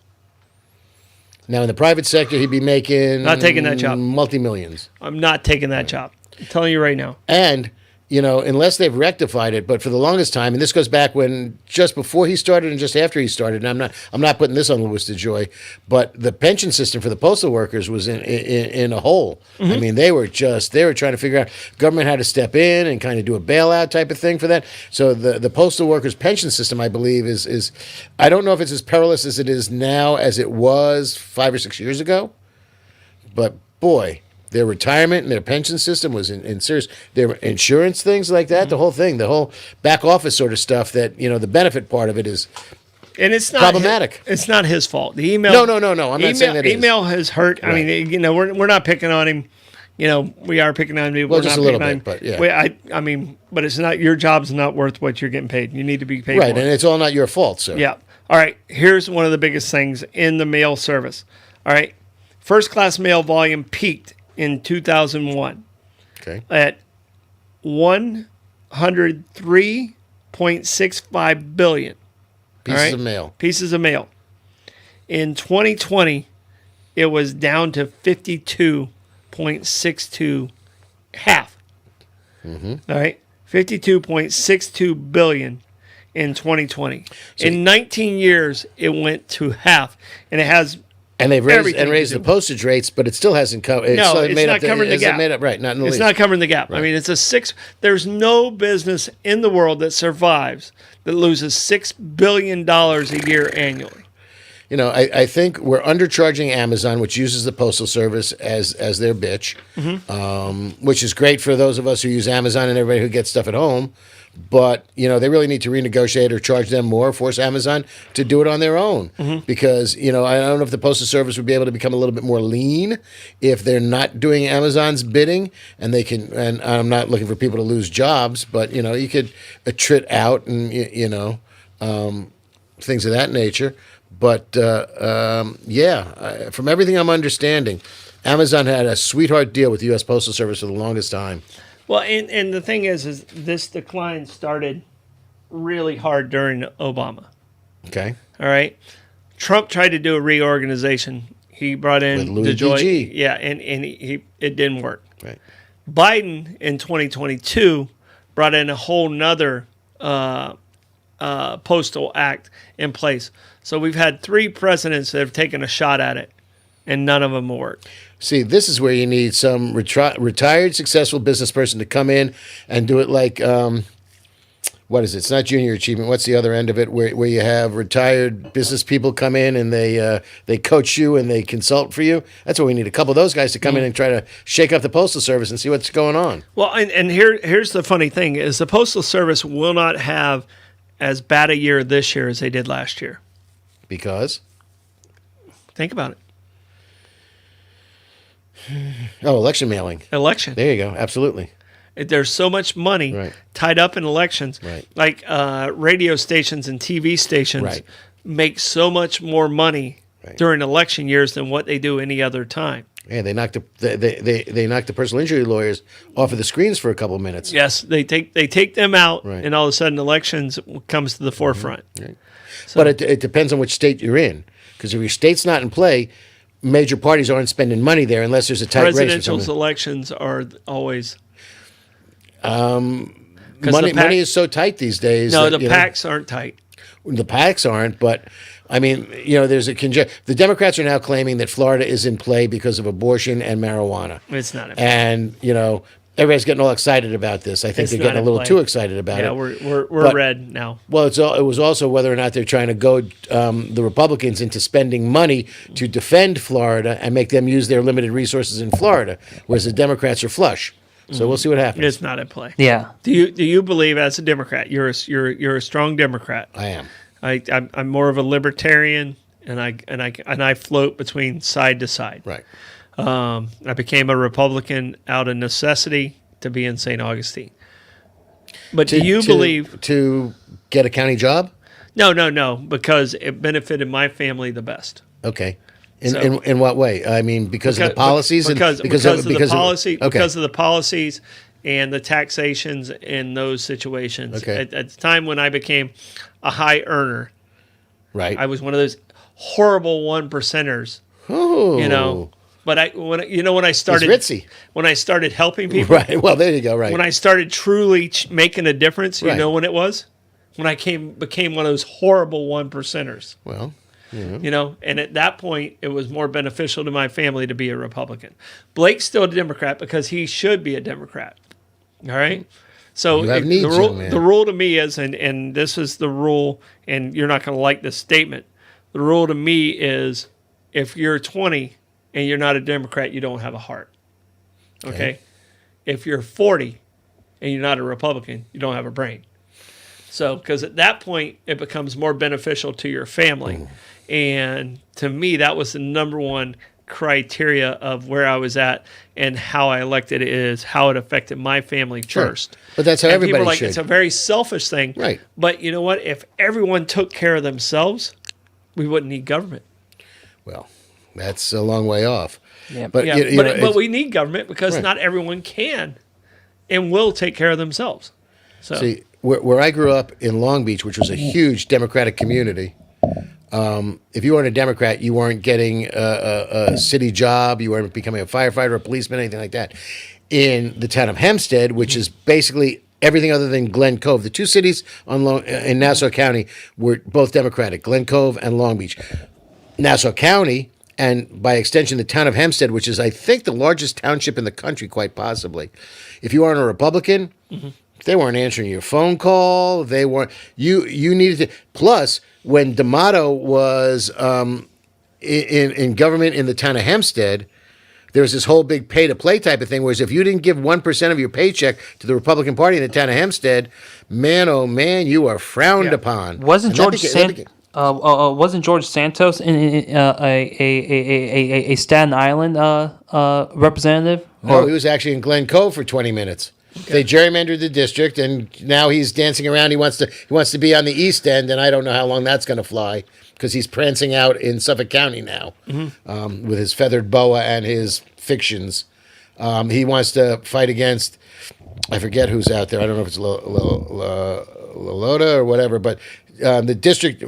Now, in the private sector, he'd be making Not taking that job. multi-millions. I'm not taking that job. I'm telling you right now. And, unless they've rectified it, but for the longest time, and this goes back when just before he started and just after he started, and I'm not putting this on Louis DeJoy, but the pension system for the postal workers was in a hole. I mean, they were trying to figure out, government had to step in and kind of do a bailout type of thing for that. So the postal workers pension system, I believe, is I don't know if it's as perilous as it is now as it was 5 or 6 years ago, but boy, their retirement and their pension system was in serious. Their insurance things like that, the whole thing, the whole back office sort of stuff. That the benefit part of it is, and it's not problematic. It's not his fault. The email. No. I'm not saying that. Email has hurt. Right. I mean, we're not picking on him. We are picking on him. Well, we're just not a little picking bit, on him. but yeah. I mean, but it's not your job's not worth what you're getting paid. You need to be paid Right, more. and it's all not your fault, sir. Yeah. All right. Here's one of the biggest things in the mail service. All right. First class mail volume peaked in 2001 Okay. at 103.65 billion Pieces of mail. pieces of mail. In 2020, it was down to 52.62, half. All right, 52.62 billion in 2020. In 19 years, it went to half, and it has. And they've everything raised to the do. postage rates, but it still hasn't covered. No, it's not covering the gap. Made up, right? Not in the It's least. not covering the gap. I mean, it's a six. There's no business in the world that survives that loses $6 billion a year annually. I think we're undercharging Amazon, which uses the postal service as their bitch, which is great for those of us who use Amazon and everybody who gets stuff at home. But they really need to renegotiate or charge them more, force Amazon to do it on their own. Because I don't know if the postal service would be able to become a little bit more lean if they're not doing Amazon's bidding, and they can. And I'm not looking for people to lose jobs, but you could attrit out and things of that nature. But from everything I'm understanding, Amazon had a sweetheart deal with the U.S. Postal Service for the longest time. Well, and the thing is this decline started really hard during Obama. Okay. All right. Trump tried to do a reorganization. He brought in With Louis DeJoy. DG. Yeah, and it didn't work. Right. Biden in 2022 brought in a whole nother postal act in place. So we've had 3 presidents that have taken a shot at it, and none of them worked. See, this is where you need some retired, successful business person to come in and do it like, what is it? It's not junior achievement. What's the other end of it? Where you have retired business people come in and they coach you and they consult for you. That's what we need. A couple of those guys to come in and try to shake up the Postal Service and see what's going on. Well, and here's the funny thing is the Postal Service will not have as bad a year this year as they did last year. Because? Think about it. Oh, election mailing. Election. There you go. Absolutely. There's so much money Right. tied up in elections. Right. Like radio stations and TV stations Right. make so much more money Right. during election years than what they do any other time. Yeah, they knocked they knocked the personal injury lawyers off of the screens for a couple of minutes. Yes, they take them out, Right. and all of a sudden elections comes to the forefront. Right. But it depends on which state you're in. Because if your state's not in play, major parties aren't spending money there unless there's a tight race or Presidential something. elections are always Money is so tight these days. no, that, the PACs aren't tight. The PACs aren't, but I mean, there's the Democrats are now claiming that Florida is in play because of abortion and marijuana. It's not. And, everybody's getting all excited about this. I think It's they're not getting a in little play. too excited about Yeah, it. we're But- red now. Well, it was also whether or not they're trying to goad the Republicans into spending money to defend Florida and make them use their limited resources in Florida, whereas the Democrats are flush. So we'll see what happens. It's not at play. Yeah. Do you believe as a Democrat you're a strong Democrat? I am. I'm more of a libertarian, and I float between side to side. Right. I became a Republican out of necessity to be in St. Augustine. But do you believe to get a county job? No, because it benefited my family the best. Okay. So- In what way? I mean, because of the policies? Because of the policies and the taxations in those situations. Okay. At the time when I became a high earner, Right. I was one of those horrible 1%ers. Oh. You know, but when I started He's ritzy. when I started helping people, Right. Well, there you go. Right. when I started truly making a difference, you Right. know when it was? When I became one of those horrible 1%ers. Well, You know, and at that point, it was more beneficial to my family to be a Republican. Blake's still a Democrat because he should be a Democrat. All right. So You have needs, young man. the rule to me is, and this is the rule, and you're not going to like this statement. The rule to me is, if you're 20 and you're not a Democrat, you don't have a heart. Okay. If you're 40 and you're not a Republican, you don't have a brain. So, because at that point, it becomes more beneficial to your family. And to me, that was the number one criteria of where I was at and how I elected it is how it affected my family first. But that's how And everybody people are like, should. it's a very selfish thing. Right. But you know what? If everyone took care of themselves, we wouldn't need government. Well, that's a long way off. Yeah. But Yeah, you know, but we need government because Right. not everyone can and will take care of themselves. So see, where I grew up in Long Beach, which was a huge Democratic community, if you weren't a Democrat, you weren't getting a city job, you weren't becoming a firefighter, a policeman, anything like that. In the town of Hempstead, which is basically everything other than Glen Cove, the two cities in Nassau County were both Democratic, Glen Cove and Long Beach. Nassau County, and by extension, the town of Hempstead, which is, I think, the largest township in the country, quite possibly. If you aren't a Republican, they weren't answering your phone call. They weren't. You needed to. Plus, when D'Amato was in government in the town of Hempstead, there was this whole big pay-to-play type of thing, whereas if you didn't give 1% of your paycheck to the Republican Party in the town of Hempstead, man, oh man, you are frowned upon. Wasn't And that George became- wasn't George Santos a Staten Island representative? No, he was actually in Glen Cove for 20 minutes. They gerrymandered the district, and now he's dancing around. He wants to be on the East End, and I don't know how long that's going to fly because he's prancing out in Suffolk County now with his feathered boa and his fictions. He wants to fight against, I forget who's out there. I don't know if it's Lolota or whatever, but the district,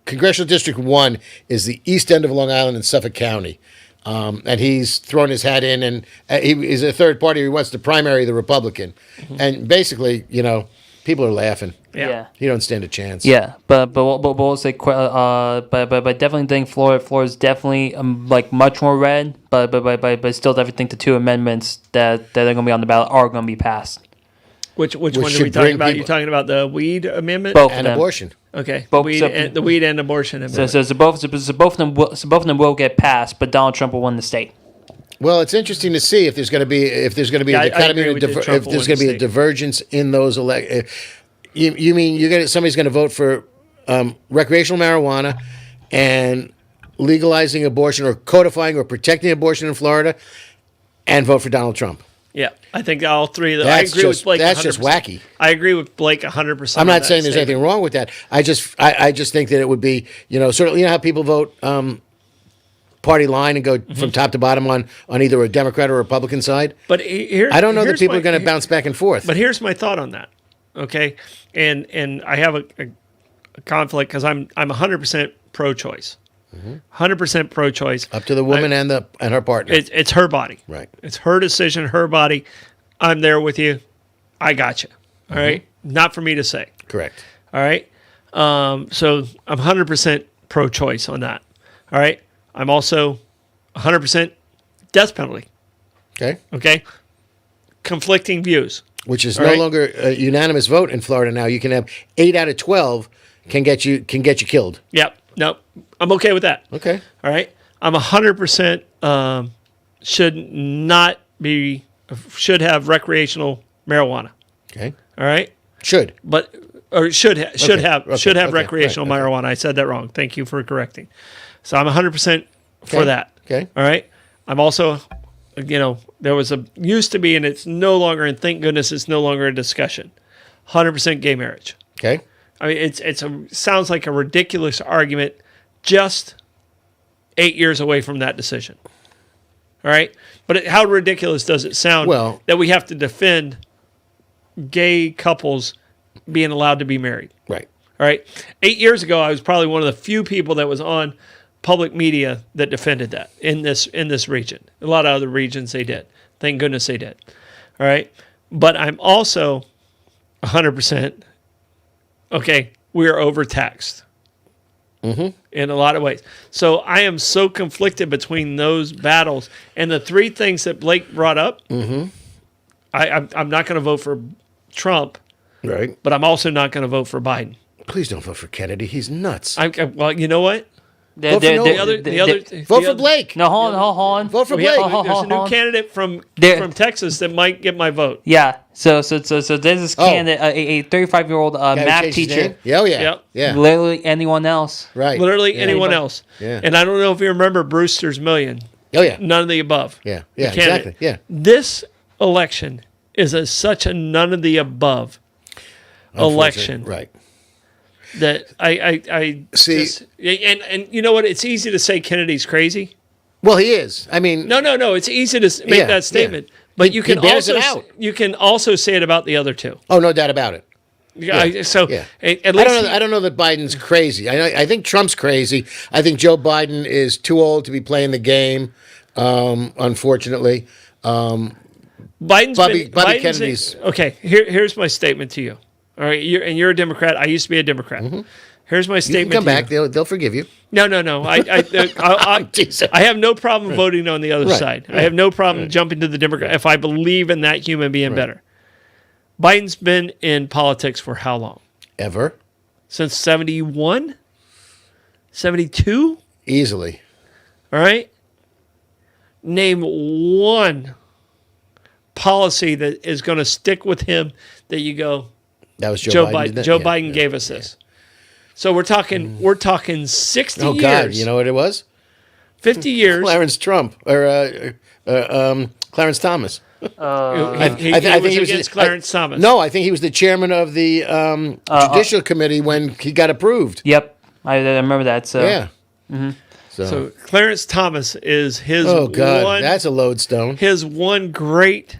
Congressional District 1 is the East End of Long Island in Suffolk County. And he's thrown his hat in, and he's a third party. He wants to primary the Republican. And basically, you know, people are laughing. Yeah. You don't stand a chance. Yeah, but we'll say, but definitely think Florida's definitely like much more red, but still definitely think the two amendments that are going to be on the ballot are going to be passed. which one are we should talking bring about? people- You talking about the weed amendment? Both of And them. abortion. Okay, Both- the weed and abortion amendment. So both of them will get passed, but Donald Trump will win the state. Well, it's interesting to see if there's going to be Yeah, a I dichotomy, agree or with you. Trump if will there's win going to be the a state. divergence in those You mean somebody's going to vote for recreational marijuana and legalizing abortion or codifying or protecting abortion in Florida, and vote for Donald Trump? Yeah, I think all three of them. That's I agree with just- Blake. that's just 100%. wacky. I agree with Blake 100%. I'm on not that saying there's statement. anything wrong with that. I just think that it would be, sort of, how people vote party line and go from top to bottom on either a Democrat or Republican side. But here, I don't know that here's people my- are going to bounce back and forth. But here's my thought on that. Okay, and I have a conflict because I'm 100% pro-choice. 100% pro-choice. Up to the woman and her partner. It's her body. Right. It's her decision, her body. I'm there with you. I got you. All right. Not for me to say. Correct. All right. So I'm 100% pro-choice on that. All right. I'm also 100% death penalty. Okay. Okay. Conflicting views. Which is All no right. longer a unanimous vote in Florida now. You can have 8 out of 12 can get you killed. Yep. Nope. I'm okay with that. Okay. All right. I'm 100% should have recreational marijuana. Okay. All right. Should. But or should have okay, recreational right, okay. marijuana. I said that wrong. Thank you for correcting. So I'm 100% for Okay, that. okay. All right. I'm also, there was used to be, and it's no longer, and thank goodness it's no longer a discussion. 100% gay marriage. Okay. I mean, sounds like a ridiculous argument, just 8 years away from that decision. All right. But how ridiculous does it sound Well- that we have to defend gay couples being allowed to be married? Right. All right. 8 years ago, I was probably one of the few people that was on public media that defended that in this region. A lot of other regions they did. Thank goodness they did. All right. But I'm also 100%, okay, we are overtaxed in a lot of ways. So I am so conflicted between those battles. And the three things that Blake brought up, I'm not going to vote for Trump, Right. but I'm also not going to vote for Biden. Please don't vote for Kennedy. He's nuts. Well, you know what? Vote for no- Vote for Blake. No, hold on. Vote for We have- Blake. there's a new candidate from Texas that might get my vote. Yeah. So there's this candidate, a 35-year-old Guy who math changed his teacher. name? Yeah, oh, yeah. Yep. Yeah. Literally anyone else. Right. Literally Yeah. anyone Anybody. else. Yeah. And I don't know if you remember Brewster's Million. Oh, yeah. None of the above. Yeah. Yeah, The candidate. exactly. Yeah. This election is such a none of the above election Right. that I See- just, and you know what? It's easy to say Kennedy's crazy. Well, he is. I mean, No. It's easy to make Yeah, that statement, but you can bears also it out. you can also say it about the other two. oh, no doubt about it. So Yeah. at least I don't know that Biden's crazy. I think Trump's crazy. I think Joe Biden is too old to be playing the game, unfortunately. Biden Kennedy's- okay. Here's my statement to you. All right, you're a Democrat. I used to be a Democrat. Here's my You can statement. come to back. you. They'll forgive you. No. Jesus. I have no problem voting on the other Right, side. I right, have no problem jumping to the Democrat if I believe in that human being better. Biden's been in politics for how long? Ever. Since 71? 72? Easily. All right? Name one policy that is going to stick with him that you go, That was Joe Biden. Biden. did that? Joe Yeah, Biden yeah. gave us this. So we're talking 60 Oh, years. God. You know what it was? 50 years. Clarence Trump. Or Clarence Thomas. He I was think he was against Clarence Thomas. No, I think he was the chairman of the Judicial Committee when he got approved. Yep. I remember that. So Yeah. So Clarence Thomas is his Oh, God. one, That's a lodestone. his one great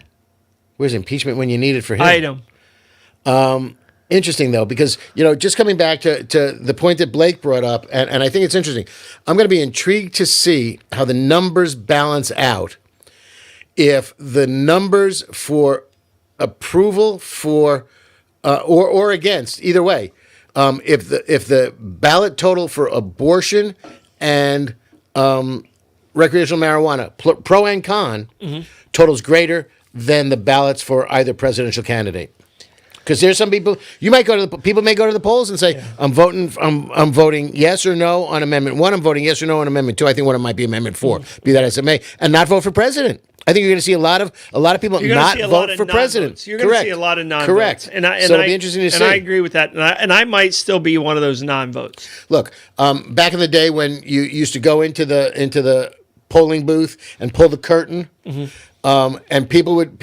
Where's impeachment when you need it for him? item. Interesting, though, because, just coming back to the point that Blake brought up, and I think it's interesting. I'm going to be intrigued to see how the numbers balance out. If the numbers for approval for or against, either way, if the ballot total for abortion and recreational marijuana, pro and con, totals greater than the ballots for either presidential candidate. Because there's some people people may go to the polls and say, I'm voting yes or no on Amendment 1, I'm voting yes or no on Amendment 2. I think one of them might be Amendment 4, be that as it may, and not vote for president. I think you're going to see a lot of people You're gonna not see a lot vote of for non-votes. president. You're going to Correct. see a lot of non-votes. Correct. And So it'll be interesting to see. And I agree with that. And I might still be one of those non-votes. Look, back in the day when you used to go into the polling booth and pull the curtain, and people would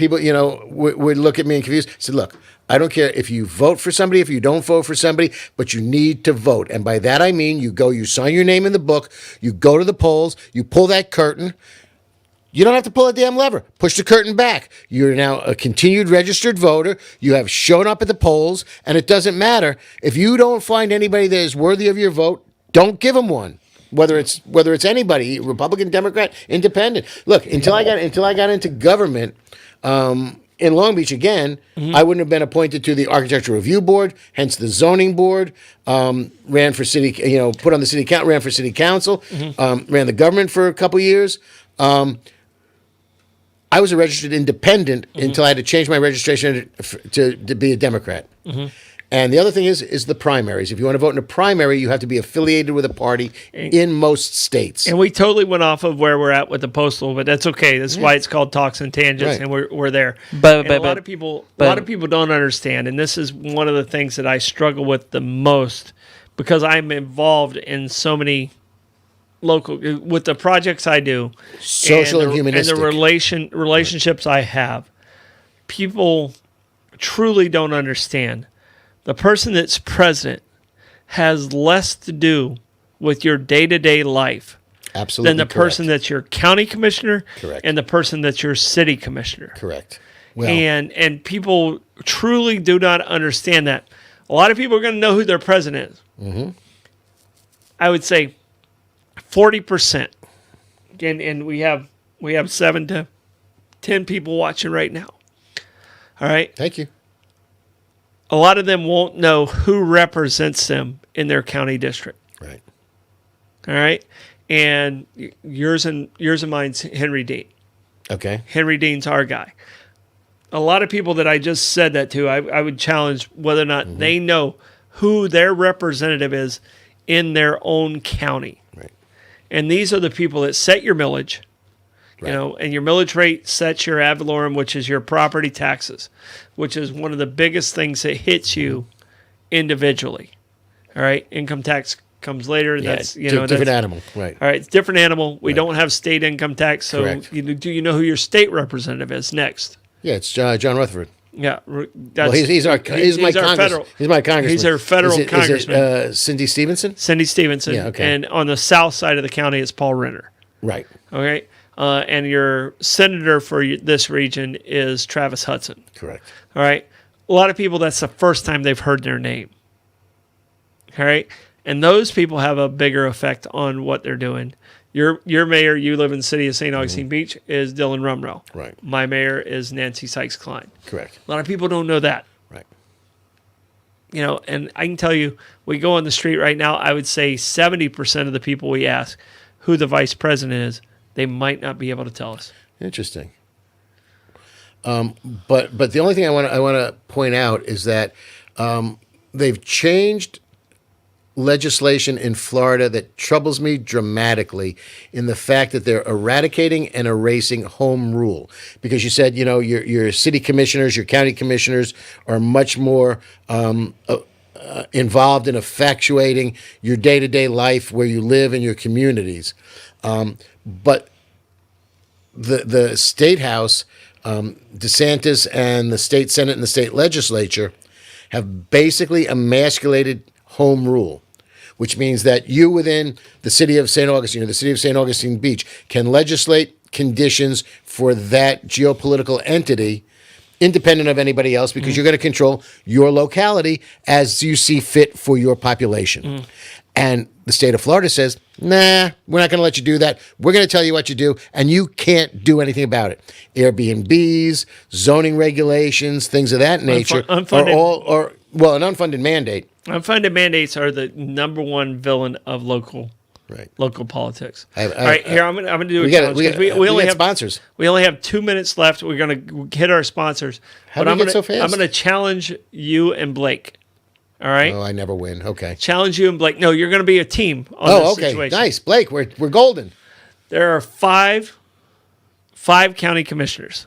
look at me and confused. I said, look, I don't care if you vote for somebody, if you don't vote for somebody, but you need to vote. And by that I mean you sign your name in the book, you go to the polls, you pull that curtain. You don't have to pull a damn lever. Push the curtain back. You're now a continued registered voter. You have shown up at the polls, and it doesn't matter. If you don't find anybody that is worthy of your vote, don't give them one. Whether it's anybody, Republican, Democrat, Independent. Look, until I got into government in Long Beach again, I wouldn't have been appointed to the Architectural Review Board, hence the Zoning Board. Ran for city, put on the city council, ran for city council, ran the government for a couple years. I was a registered independent until I had to change my registration to be a Democrat. And the other thing is the primaries. If you want to vote in a primary, you have to be affiliated with a party in most states. And we totally went off of where we're at with the Postal, but that's okay. That's why it's called Talks and Tangents, Right. and we're there. But a lot of people don't understand, and this is one of the things that I struggle with the most because I'm involved in so many local with the projects I do, Social and humanistic. and the relationships I have. People truly don't understand. The person that's president has less to do with your day-to-day life Absolutely than the correct. person that's your county commissioner Correct. and the person that's your city commissioner. Correct. Well, And people truly do not understand that. A lot of people are going to know who their president is. Mm-hmm. I would say 40%. And we have 7 to 10 people watching right now. All right. Thank you. A lot of them won't know who represents them in their county district. Right. All right. And yours and mine's Henry Dean. Okay. Henry Dean's our guy. A lot of people that I just said that to, I would challenge whether or not they know who their representative is in their own county. Right. And these are the people that set your millage, Right. you know, and your millage rate sets your ad valorem, which is your property taxes, which is one of the biggest things that hits you individually. All right. Income tax comes later. Yeah, That's, different animal. Right. All right. It's different animal. We don't have state income tax. So Correct. do you know who your state representative is next? Yeah, it's John Rutherford. Yeah, Well, he's my congressman. He's my congressman. He's our federal congressman. Is it Cindy Stevenson? Cindy Stevenson. Yeah, okay. And on the south side of the county, it's Paul Renner. Right. Okay. And your senator for this region is Travis Hudson. Correct. All right. A lot of people, that's the first time they've heard their name. All right. And those people have a bigger effect on what they're doing. Your mayor, you live in the city of St. Augustine Beach, is Dylan Rumrow. Right. My mayor is Nancy Sykes-Klein. Correct. A lot of people don't know that. Right. You know, and I can tell you, we go on the street right now, I would say 70% of the people we ask who the vice president is, they might not be able to tell us. Interesting. But the only thing I want to point out is that they've changed legislation in Florida that troubles me dramatically in the fact that they're eradicating and erasing home rule. Because you said, you know, your city commissioners, your county commissioners are much more involved in effectuating your day-to-day life where you live in your communities. But the state house, DeSantis and the state senate and the state legislature have basically emasculated home rule, which means that you within the city of St. Augustine or the city of St. Augustine Beach can legislate conditions for that geopolitical entity independent of anybody else because you're going to control your locality as you see fit for your population. And the state of Florida says, nah, we're not going to let you do that. We're going to tell you what you do, and you can't do anything about it. Airbnbs, zoning regulations, things of that nature unfunded. are all, an unfunded mandate. Unfunded mandates are the number one villain of local politics. All right, here I'm gonna do a challenge. We only have sponsors. We only have 2 minutes left. We're gonna hit our sponsors. How did we get so fast? I'm gonna challenge you and Blake. All right. Oh, I never win. Okay. Challenge you and Blake. No, you're gonna be a team on this situation. Nice, Blake. We're golden. There are five county commissioners.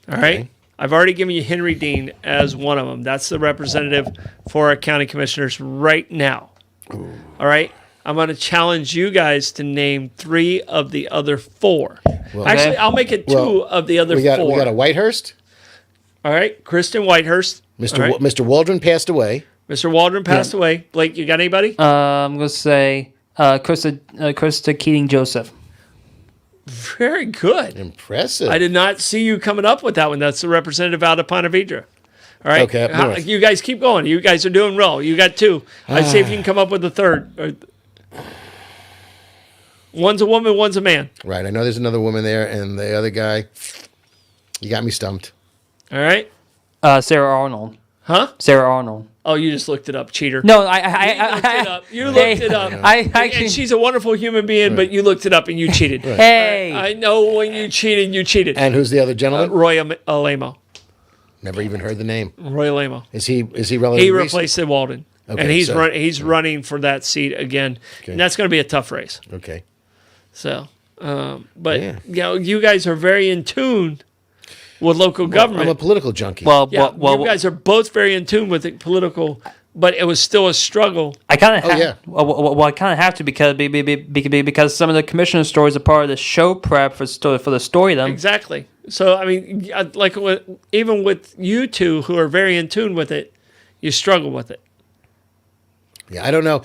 All right. Okay. I've already given you Henry Dean as one of them. That's the representative for our county commissioners right now. Ooh. All right. I'm going to challenge you guys to name 3 of the other 4. Well, actually, I'll make it 2 of the other 4. We got a Whitehurst. All right. Kristen Whitehurst. Mr. Waldron passed away. Mr. Waldron passed away. Blake, you got anybody? I'm going to say Krista Keating Joseph. Very good. Impressive. I did not see you coming up with that one. That's the representative out of Ponte Vedra. All right. Okay. You guys keep going. You guys are doing well. You got 2. I'd see if you can come up with a third. One's a woman, one's a man. Right. I know there's another woman there, and the other guy, you got me stumped. All right. Sarah Arnold. Huh? Sarah Arnold. Oh, you just looked it up, cheater. No, You looked it up. And she's a wonderful human being, but you looked it up and you cheated. Right. Hey. I know when you cheated, you cheated. And who's the other gentleman? Roy Alamo. Never even heard the name. Roy Alamo. Is he relatively He replaced Sid Walden. Okay, and he's running for that seat again. Okay. And that's going to be a tough race. Okay. So, you guys are very in tune with local government. I'm a political junkie. You guys are both very in tune with the political, but it was still a struggle. I kind of I kind of have to because some of the commissioner stories are part of the show prep for the story. Exactly. So I mean, even with you two who are very in tune with it, you struggle with it. Yeah, I don't know.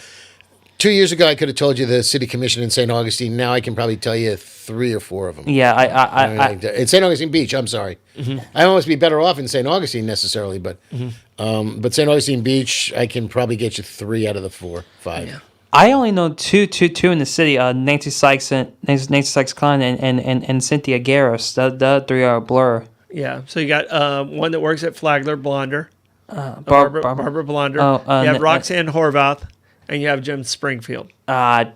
2 years ago, I could have told you the city commission in St. Augustine. Now I can probably tell you 3 or 4 of them. Yeah, In St. Augustine Beach, I'm sorry. I almost be better off in St. Augustine necessarily, but St. Augustine Beach, I can probably get you 3 out of the 4, 5. Yeah. I only know two in the city. Nancy Sykes Klein and Cynthia Garris. The 3 are a blur. Yeah. So you got one that works at Flagler, Blonder. Barbara Blonder. You have Roxanne Horvath, and you have Jim Springfield. Yeah.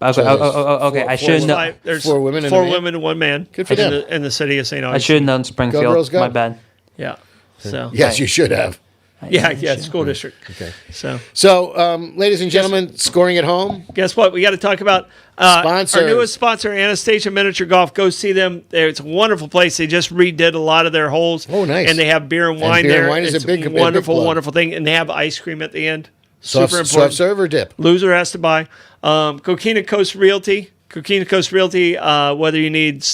Okay. So Okay. I should know. There's 4 women and 4 a man? women and 1 man. Good for them. In the city of St. Augustine. I should have known Springfield. Go, girls, go. My bad. Yeah. So. Yes, you should have. Yeah. School district. Okay. So, ladies and gentlemen, scoring at home. guess what? We got to talk about Sponsors. our newest sponsor, Anastasia Miniature Golf. Go see them. It's a wonderful place. They just redid a lot of their holes. Oh, nice. And they have beer and wine beer there. and wine is it's a big wonderful, plug. wonderful thing. And they have ice cream at the end. Soft serve or dip? Loser has to buy. Coquina Coast Realty. Coquina Coast Realty, whether you need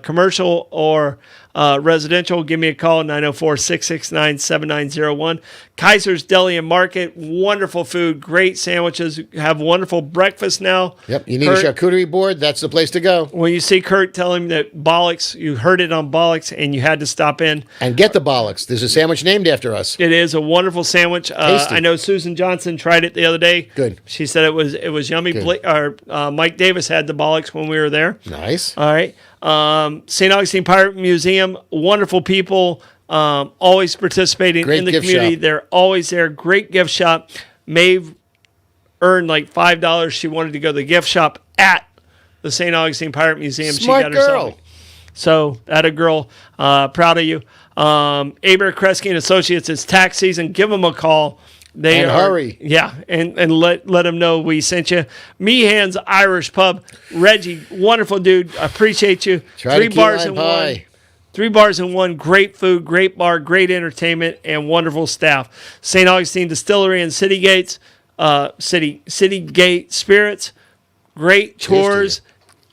commercial or residential, give me a call, 904-669-7901. Kaiser's Deli and Market, wonderful food, great sandwiches, have wonderful breakfast now. Yep. You need Kurt, a charcuterie board? That's the place to go. when you see Kurt, tell him that Bollox, you heard it on Bollox and you had to stop in. And get the Bollox. There's a sandwich named after us. It is a wonderful sandwich. Tasty. I know Susan Johnson tried it the other day. Good. She said it was yummy. Good. Mike Davis had the Bollox when we were there. Nice. All right. St. Augustine Pirate Museum, wonderful people, always participating Great in the gift community. shop. They're always there. Great gift shop. Maeve earned like $5. She wanted to go to the gift shop at the St. Augustine Pirate Museum. Smart she got herself. girl. So, that a girl. Proud of you. Abare, Kresge and Associates, it's tax season. Give them a call. They And hurry. Yeah, and let them know we sent you. Meehan's Irish Pub. Reggie, wonderful dude. I appreciate you. Try to keep line pie. 3 bars in 1. Great food, great bar, great entertainment, and wonderful staff. St. Augustine Distillery and City Gate Spirits. Great tours.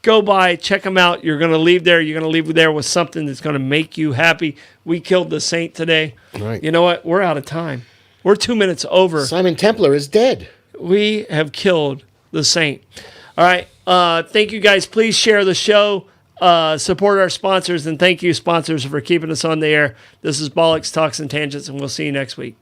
Go by, check them out. You're going to leave there. You're going to leave there with something that's going to make you happy. We killed the Saint today. Right. You know what? We're out of time. We're 2 minutes over. Simon Templar is dead. We have killed the Saint. All right. Thank you guys. Please share the show. Support our sponsors. And thank you, sponsors, for keeping us on the air. This is Bollox Talks and Tangents, and we'll see you next week.